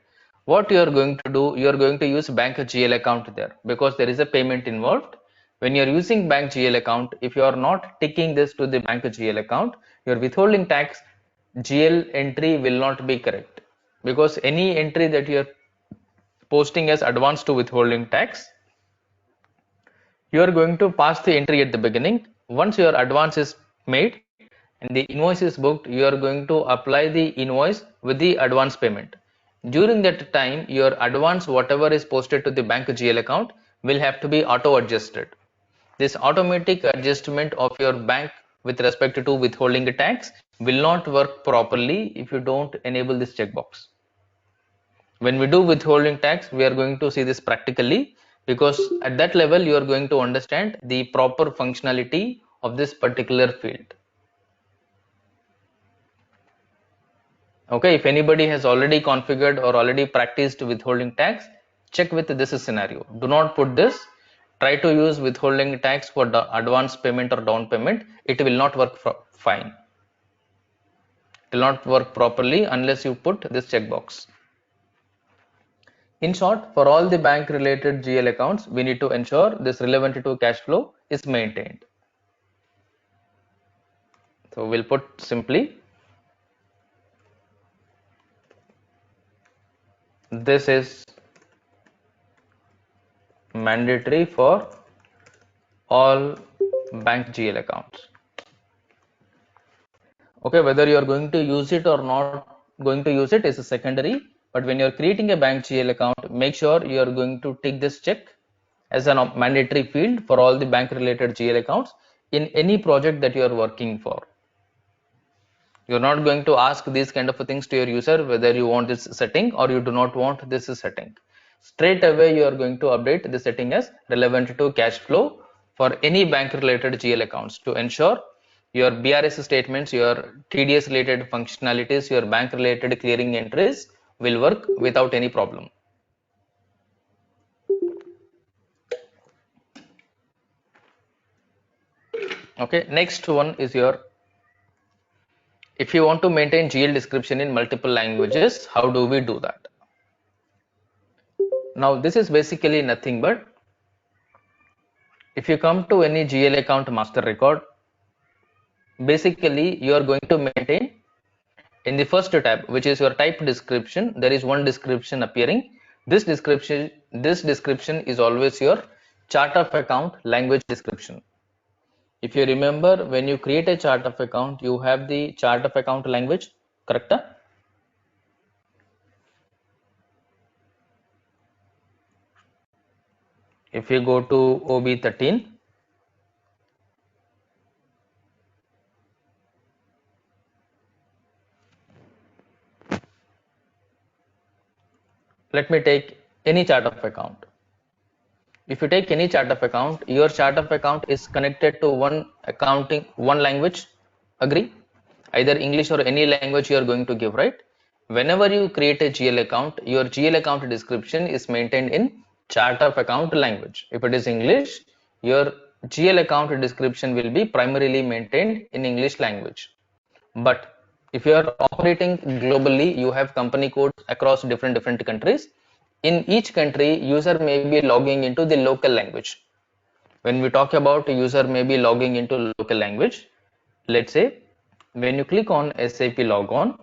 what you are going to do, you are going to use bank GL account there, because there is a payment involved. When you are using bank GL account, if you are not ticking this to the bank GL account, your withholding tax GL entry will not be correct, because any entry that you are posting as advance to withholding tax, you are going to pass the entry at the beginning. Once your advance is made and the invoice is booked, you are going to apply the invoice with the advance payment. During that time, your advance, whatever is posted to the bank GL account, will have to be auto adjusted. This automatic adjustment of your bank with respect to withholding tax will not work properly if you don't enable this checkbox. When we do withholding tax, we are going to see this practically, because at that level you are going to understand the proper functionality of this particular field. Okay, if anybody has already configured or already practiced withholding tax, check with this scenario. Do not put this. Try to use withholding tax for the advance payment or down payment. It will not work fine. It will not work properly unless you put this checkbox. In short, for all the bank related GL accounts, we need to ensure this relevant to cash flow is maintained. So we'll put simply, this is mandatory for all bank GL accounts. Okay, whether you are going to use it or not going to use it is a secondary, but when you are creating a bank GL account, make sure you are going to take this check as a mandatory field for all the bank related GL accounts in any project that you are working for. You're not going to ask these kind of things to your user whether you want this setting or you do not want this setting. Straight away you are going to update the setting as relevant to cash flow for any bank related GL accounts to ensure your BRS statements, your TDS related functionalities, your bank related clearing entries will work without any problem. Okay, next one is your, if you want to maintain GL description in multiple languages, how do we do that? Now this is basically nothing but, if you come to any GL account master record, basically you are going to maintain in the first tab, which is your type description, there is one description appearing. This description is always your chart of account language description. If you remember, when you create a chart of account, you have the chart of account language, correct? If you go to OB13, let me take any chart of account. If you take any chart of account, your chart of account is connected to one language, agree? Either English or any language you are going to give, right? Whenever you create a GL account, your GL account description is maintained in chart of account language. If it is English, your GL account description will be primarily maintained in English language. But if you are operating globally, you have company codes across different countries. In each country, user may be logging into the local language. When we talk about user may be logging into local language, let's say when you click on SAP logon,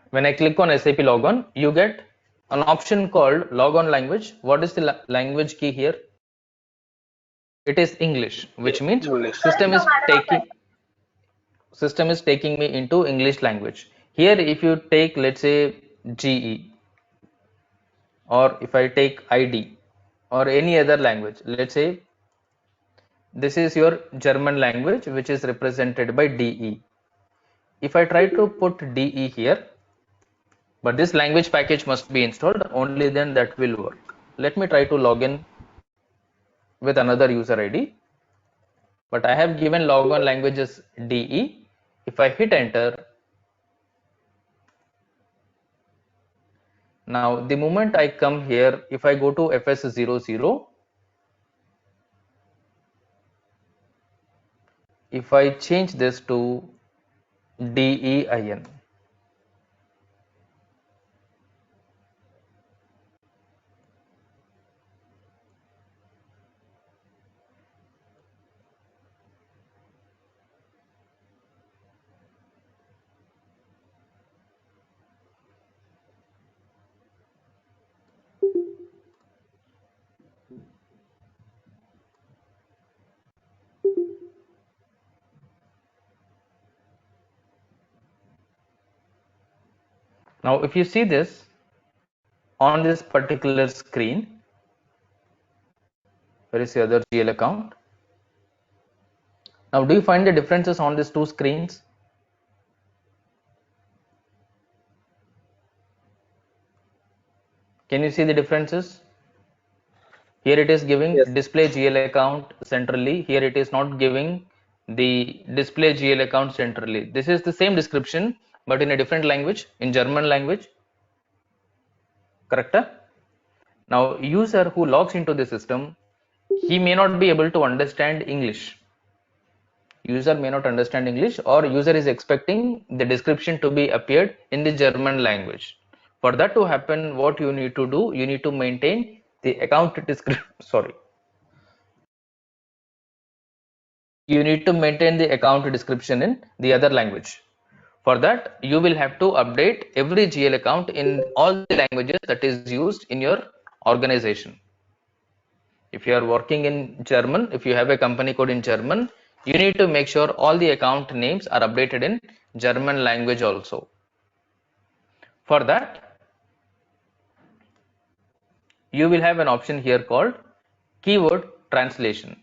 when I click on SAP logon, you get an option called logon language. What is the language key here? It is English, which means English. system is taking me into English language. Here if you take, let's say, GE, or if I take ID or any other language, let's say this is your German language, which is represented by DE. If I try to put DE here, but this language package must be installed, only then that will work. Let me try to log in with another user ID, but I have given logon language as DE. If I hit enter, now the moment I come here, if I go to FS00, if I change this to DEIN, now if you see this on this particular screen, where is the other GL account? Now do you find the differences on these two screens? Can you see the differences? Here it is giving Yes. display GL account centrally. Here it is not giving the display GL account centrally. This is the same description, but in a different language, in German language. Correct? Now, user who logs into the system, he may not be able to understand English. User may not understand English, or user is expecting the description to be appeared in the German language. For that to happen, what you need to do, you need to maintain the account description. Sorry, you need to maintain the account description in the other language. For that, you will have to update every GL account in all the languages that is used in your organization. If you are working in German, if you have a company code in German, you need to make sure all the account names are updated in German language also. For that, you will have an option here called keyword translation.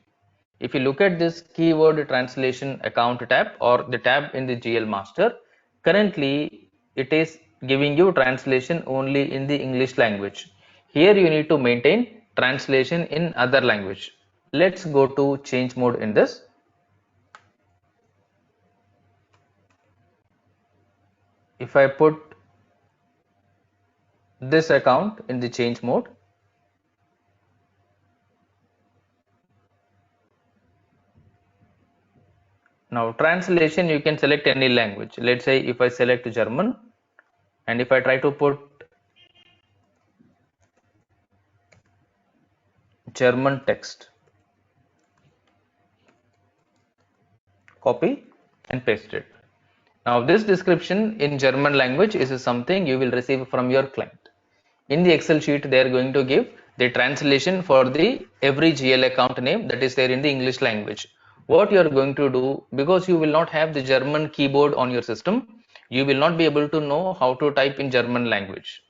If you look at this keyword translation account tab or the tab in the GL master, currently it is giving you translation only in the English language. Here you need to maintain translation in other language. Let's go to change mode in this. If I put this account in the change mode, now translation you can select any language. Let's say if I select German and if I try to put German text, copy and paste it. Now this description in German language is something you will receive from your client. In the Excel sheet they are going to give the translation for the every GL account name that is there in the English language. What you are going to do, because you will not have the German keyboard on your system, you will not be able to know how to type in German language.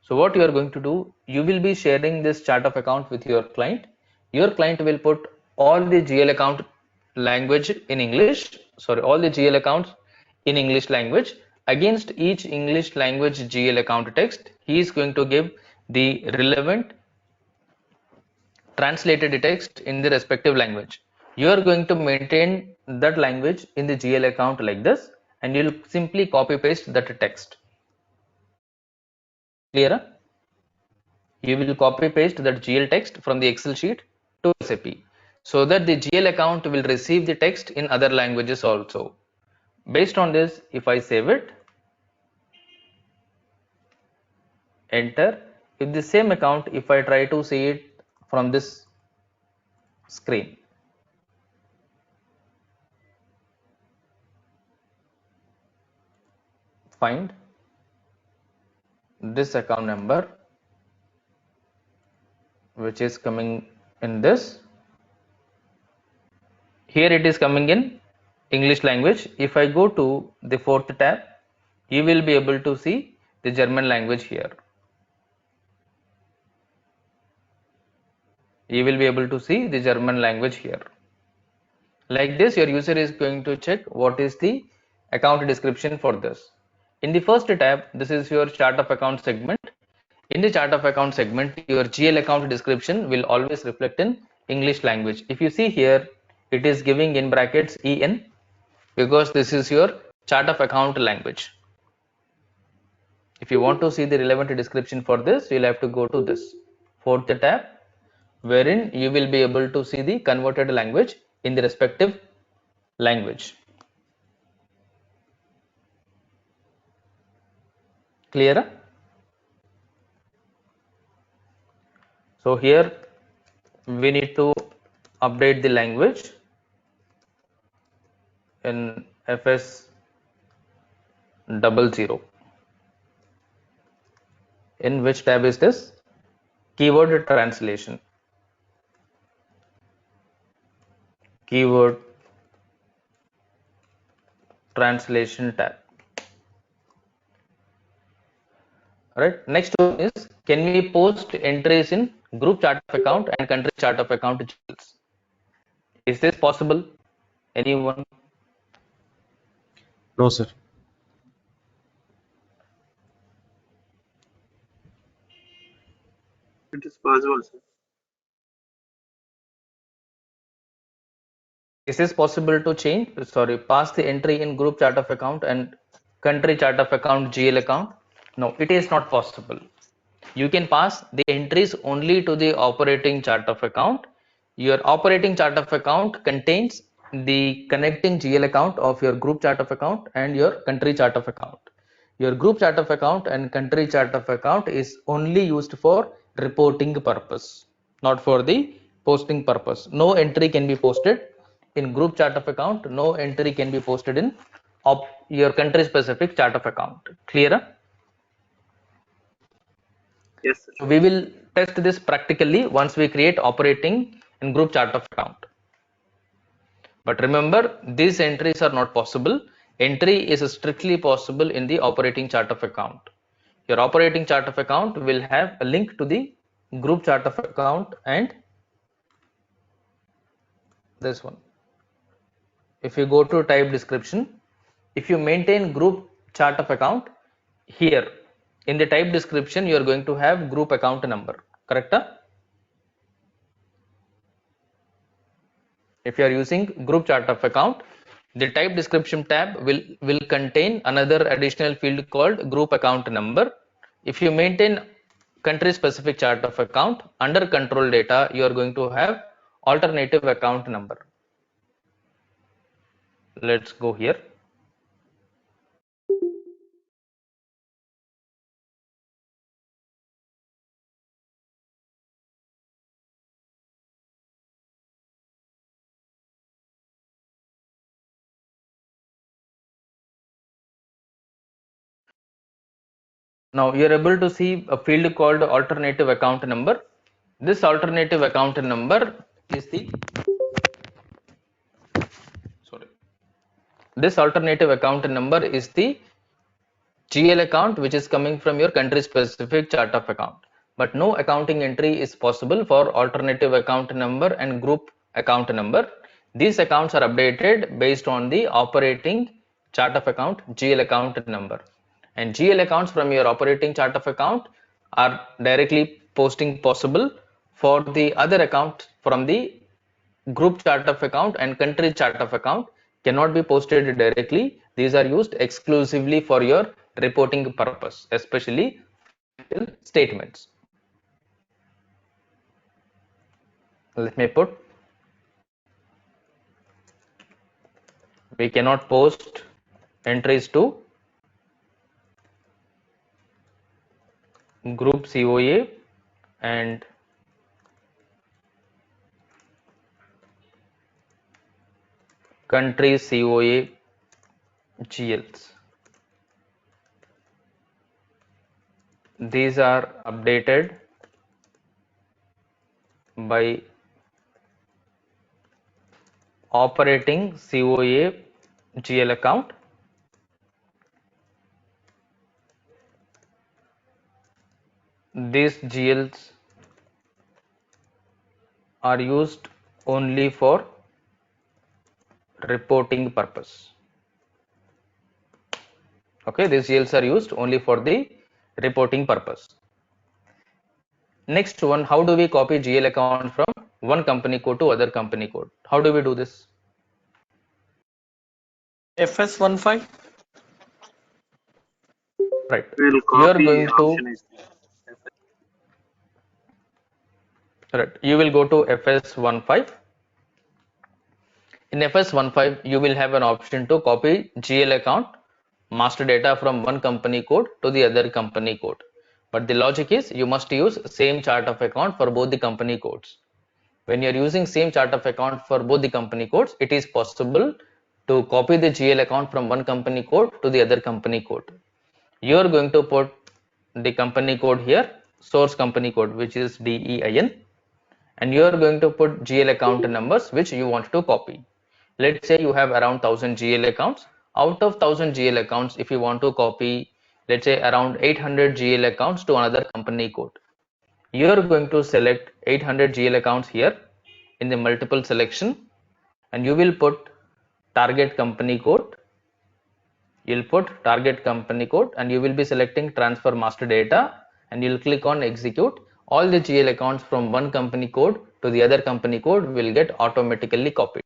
So what you are going to do, you will be sharing this chart of account with your client. Your client will put all the GL account language in English, sorry, all the GL accounts in English language. Against each English language GL account text, he is going to give the relevant translated text in the respective language. You are going to maintain that language in the GL account like this, and you'll simply copy paste that text. Clear? You will copy paste that GL text from the Excel sheet to SAP so that the GL account will receive the text in other languages also. Based on this, if I save it, enter, if the same account, if I try to see it from this screen, find this account number which is coming in this. Here it is coming in English language. If I go to the fourth tab, you will be able to see the German language here. You will be able to see the German language here. Like this, your user is going to check what is the account description for this. In the first tab, this is your chart of account segment. In the chart of account segment, your GL account description will always reflect in English language. If you see here, it is giving in brackets EN because this is your chart of account language. If you want to see the relevant description for this, you'll have to go to this fourth tab, wherein you will be able to see the converted language in the respective language. Clear? So here we need to update the language in FS00. In which tab is this? Keyword translation. Keyword translation tab. Right. Next one is, can we post entries in group chart of account and country chart of account GLs? Is this possible? Anyone? No, sir. It is possible, sir. Is this possible to change? Sorry, pass the entry in group chart of account and country chart of account GL account? No, it is not possible. You can pass the entries only to the operating chart of account. Your operating chart of account contains the connecting GL account of your group chart of account and your country chart of account. Your group chart of account and country chart of account is only used for reporting purpose, not for the posting purpose. No entry can be posted in group chart of account. No entry can be posted in your country specific chart of account. Clear? Yes, sir. So we will test this practically once we create operating and group chart of account. But remember, these entries are not possible. Entry is strictly possible in the operating chart of account. Your operating chart of account will have a link to the group chart of account and this one. If you go to type description, if you maintain group chart of account, here in the type description you are going to have group account number, correct? If you are using group chart of account, the type description tab will contain another additional field called group account number. If you maintain country specific chart of account, under control data you are going to have alternative account number. Let's go here. Now you are able to see a field called alternative account number. This alternative account number is the this alternative account number is the GL account which is coming from your country specific chart of account. But no accounting entry is possible for alternative account number and group account number. These accounts are updated based on the operating chart of account GL account number. And GL accounts from your operating chart of account are directly posting possible. For the other account from the group chart of account and country chart of account cannot be posted directly. These are used exclusively for your reporting purpose, especially statements. Let me put, we cannot post entries to group COA and country COA GLs. These are updated by operating COA GL account. These GLs are used only for reporting purpose. Okay, these GLs are used only for the reporting purpose. Next one, how do we copy GL account from one company code to other company code? How do we do this? FS15. Right. We'll You are copy going to option is right. You will go to FS15. In FS15, you will have an option to copy GL account master data from one company code to the other company code. But the logic is you must use same chart of account for both the company codes. When you are using same chart of account for both the company codes, it is possible to copy the GL account from one company code to the other company code. You are going to put the company code here, source company code, which is DEIN, and you are going to put GL account numbers which you want to copy. Let's say you have around 1000 GL accounts. Out of 1000 GL accounts, if you want to copy, let's say around 800 GL accounts to another company code, you are going to select 800 GL accounts here in the multiple selection, and you will put target company code. You'll put target company code and you will be selecting transfer master data, and you'll click on execute. All the GL accounts from one company code to the other company code will get automatically copied.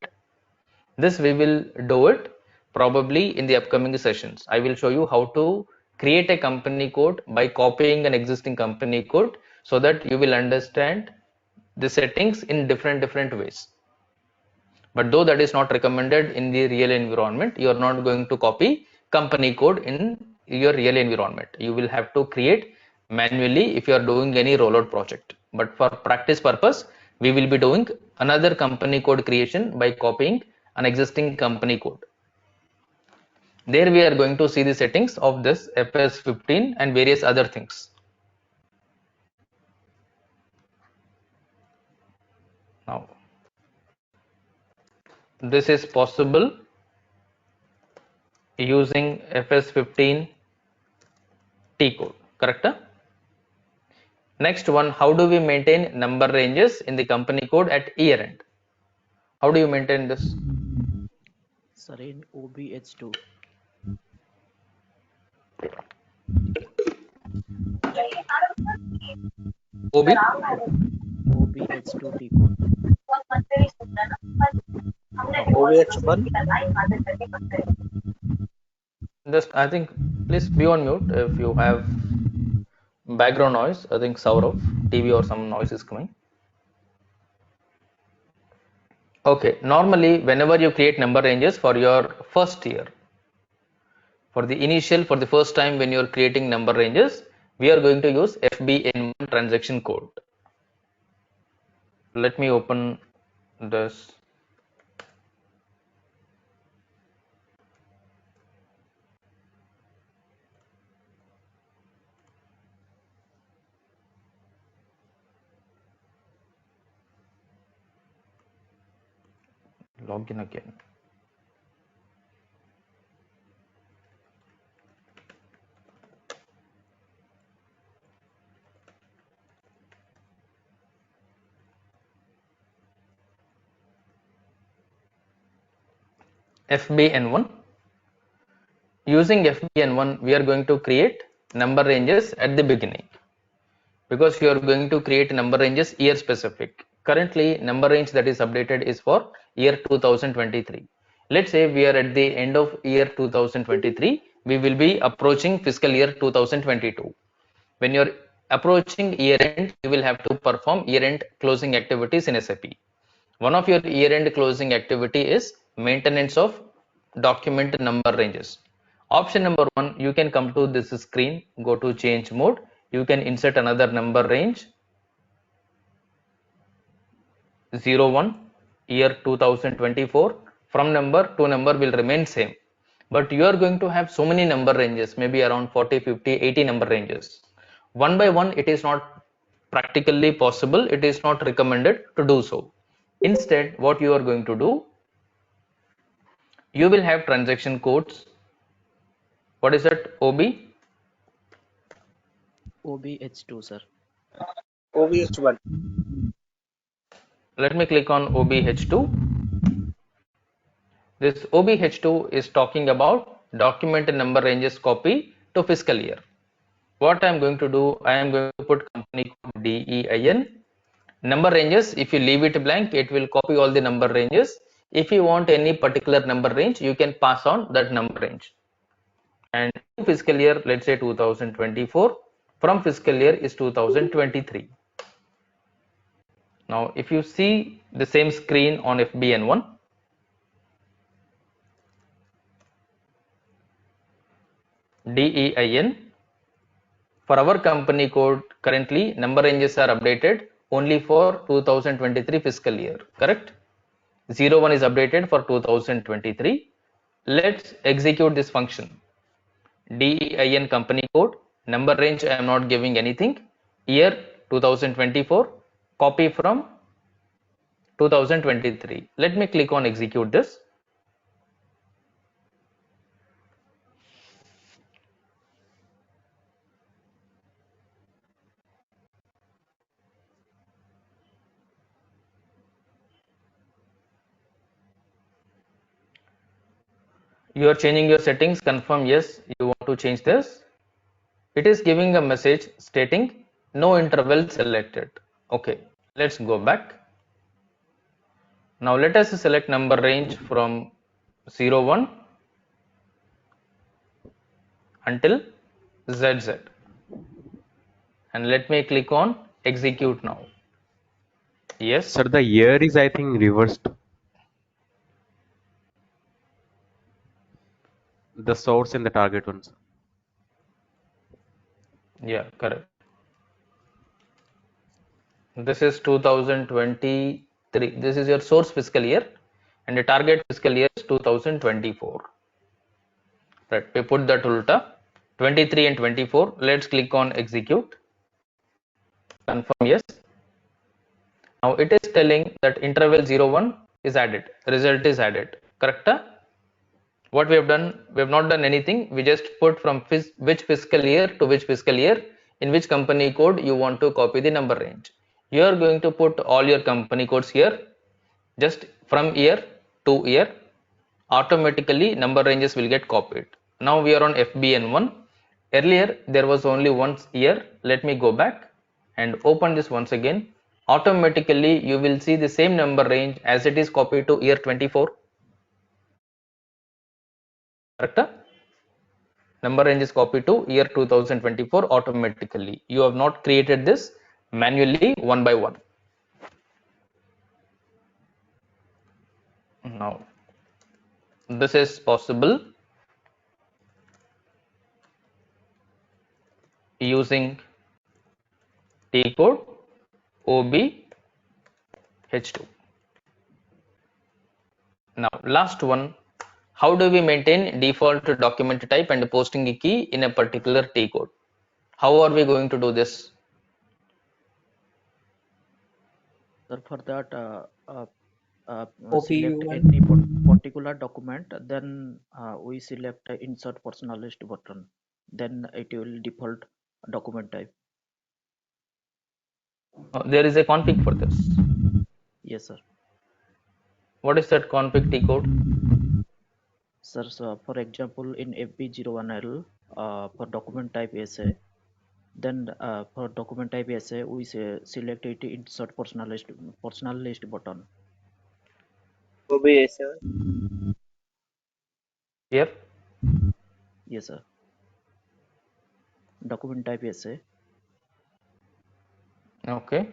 This we will do it probably in the upcoming sessions. I will show you how to create a company code by copying an existing company code so that you will understand the settings in different ways. But though that is not recommended in the real environment, you are not going to copy company code in your real environment. You will have to create manually if you are doing any rollout project. But for practice purpose, we will be doing another company code creation by copying an existing company code. There we are going to see the settings of this FS15 and various other things. Now, this is possible using FS15 T code, correct? Next one, how do we maintain number ranges in the company code at year end? How do you maintain this? Sir, in OBH2. OB? OBH2 T code. OVH1. Just, I think, please be on mute if you have background noise. I think Saurav, TV or some noise is coming. Okay, normally whenever you create number ranges for your first year, for the first time when you are creating number ranges, we are going to use FBN1 transaction code. Let me open this. Login again. FBN1. Using FBN1, we are going to create number ranges at the beginning because you are going to create number ranges year specific. Currently, number range that is updated is for year 2023. Let's say we are at the end of year 2023. We will be approaching fiscal year 2022. When you're approaching year end, you will have to perform year end closing activities in SAP. One of your year end closing activity is maintenance of document number ranges. Option number one, you can come to this screen, go to change mode. You can insert another number range 01 year 2024. From number to number will remain same, but you are going to have so many number ranges, maybe around 40, 50, 80 number ranges. One by one, it is not practically possible. It is not recommended to do so. Instead, what you are going to do, you will have transaction codes. What is that? OBH2, sir. OVH1. Let me click on OBH2. This OBH2 is talking about document number ranges copy to fiscal year. What I am going to do, I am going to put company code DEIN. Number ranges, if you leave it blank, it will copy all the number ranges. If you want any particular number range, you can pass on that number range. And fiscal year, let's say 2024, from fiscal year is 2023. Now, if you see the same screen on FBN1, DEIN, for our company code, currently number ranges are updated only for 2023 fiscal year, correct? 01 is updated for 2023. Let's execute this function. DEIN company code, number range I am not giving anything, year 2024, copy from 2023. Let me click on execute this. You are changing your settings, confirm yes, you want to change this. It is giving a message stating no interval selected. Okay, let's go back. Now let us select number range from 01 until ZZ. And let me click on execute now. Yes. Sir, the year is I think reversed. The source and the target ones. Yeah, correct. This is 2023. This is your source fiscal year, and the target fiscal year is 2024. Right. We put that ulta 23 and 24. Let's click on execute. Confirm yes. Now it is telling that interval 01 is added. Result is added. Correct? What we have done, we have not done anything. We just put from which fiscal year to which fiscal year, in which company code you want to copy the number range. You are going to put all your company codes here, just from year to year. Automatically number ranges will get copied. Now we are on FBN1. Earlier there was only one year. Let me go back and open this once again. Automatically you will see the same number range as it is copied to year 24. Correct? Number range is copied to year 2024 automatically. You have not created this manually one by one. Now this is possible using T code OBH2. Now last one, how do we maintain default document type and posting a key in a particular T code? How are we going to do this? Sir, for that, select OPU1. any particular document, then we select insert personalized button. Then it will default document type. There is a config for this. Yes, sir. What is that config T code? Sir, so for example, in FB01L, for document type essay, then for document type essay, we select it insert personalized button. OBA7. Here. Yes, sir. Document type essay. Okay.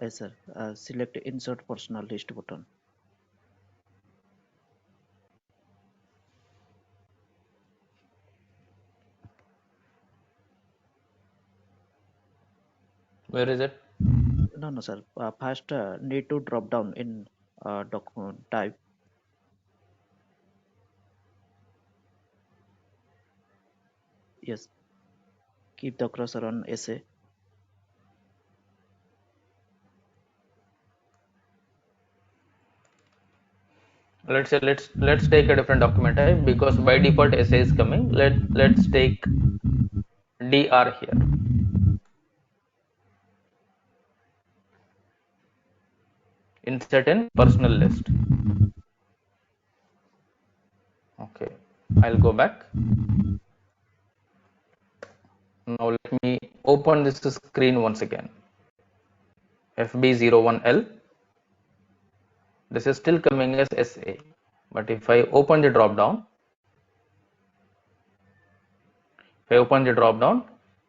Yes, sir. Select insert personalized button. Where is it? No, sir. First, need to drop down in document type. Yes. Keep the cursor on essay. Let's say let's take a different document type, because by default essay is coming. Let's take DR here. Insert in personal list. Okay, I'll go back. Now let me open this screen once again. FB01L. This is still coming as SA, but if I open the drop down,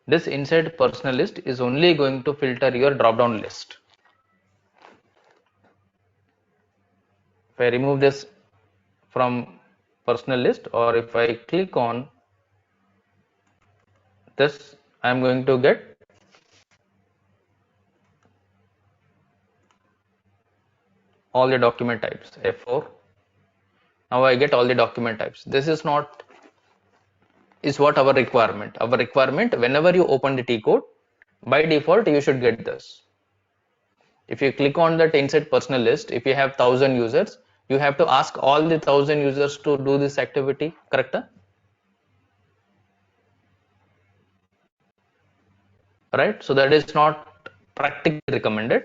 this inside personal list is only going to filter your drop down list. If I remove this from personal list, or if I click on this, I am going to get all the document types. F4. Now I get all the document types. This is what our requirement. Our requirement, whenever you open the T code, by default you should get this. If you click on that insert personal list, if you have 1000 users, you have to ask all the 1000 users to do this activity, correct? Right? So that is not practically recommended.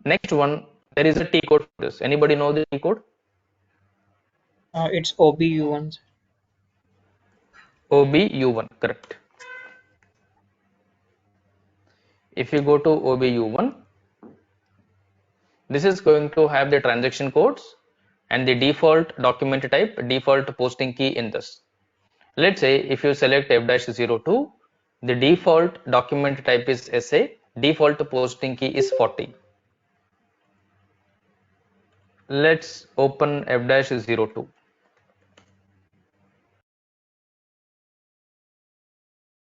Next one, there is a T code for this. Anybody know the T code? It's OBU1. OBU1, correct. If you go to OBU1, this is going to have the transaction codes and the default document type, default posting key in this. Let's say if you select F-02, the default document type is essay, default posting key is 40. Let's open F-02.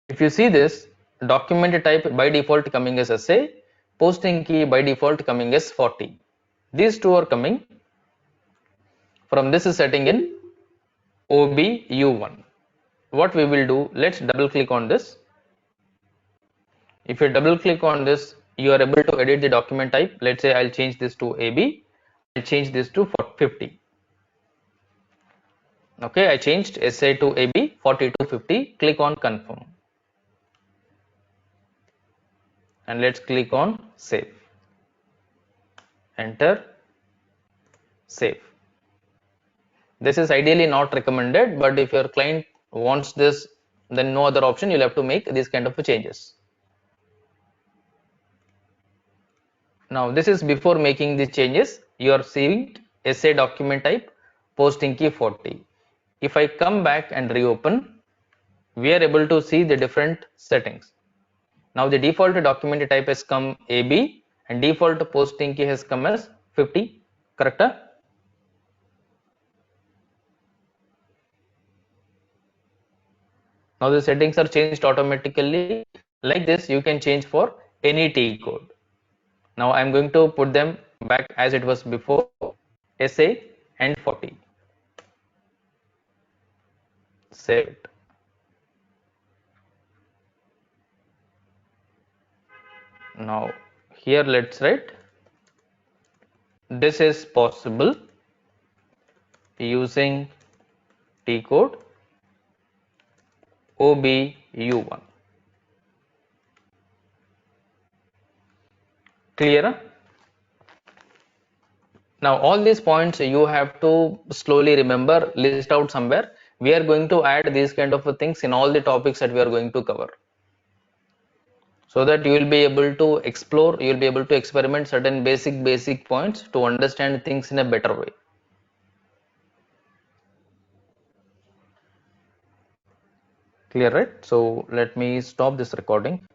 If you see this, document type by default coming as essay, posting key by default coming as 40. These two are coming from this setting in OBU1. What we will do, let's double click on this. If you double click on this, you are able to edit the document type. Let's say I'll change this to AB. I'll change this to 50. Okay, I changed essay to AB, 40 to 50. Click on confirm. And let's click on save. Enter, save. This is ideally not recommended, but if your client wants this, then no other option, you'll have to make these kind of changes. Now this is before making the changes. You are seeing essay document type, posting key 40. If I come back and reopen, we are able to see the different settings. Now the default document type has come AB and default posting key has come as 50, correct? Now the settings are changed automatically. Like this, you can change for any T code. Now I am going to put them back as it was before, essay and 40. Save it. Now here let's write, this is possible using T code OBU1. Clear? Now all these points you have to slowly remember, list out somewhere. We are going to add these kind of things in all the topics that we are going to cover, so that you will be able to explore, you will be able to experiment certain basic points to understand things in a better way. Clear, right? So let me stop this recording.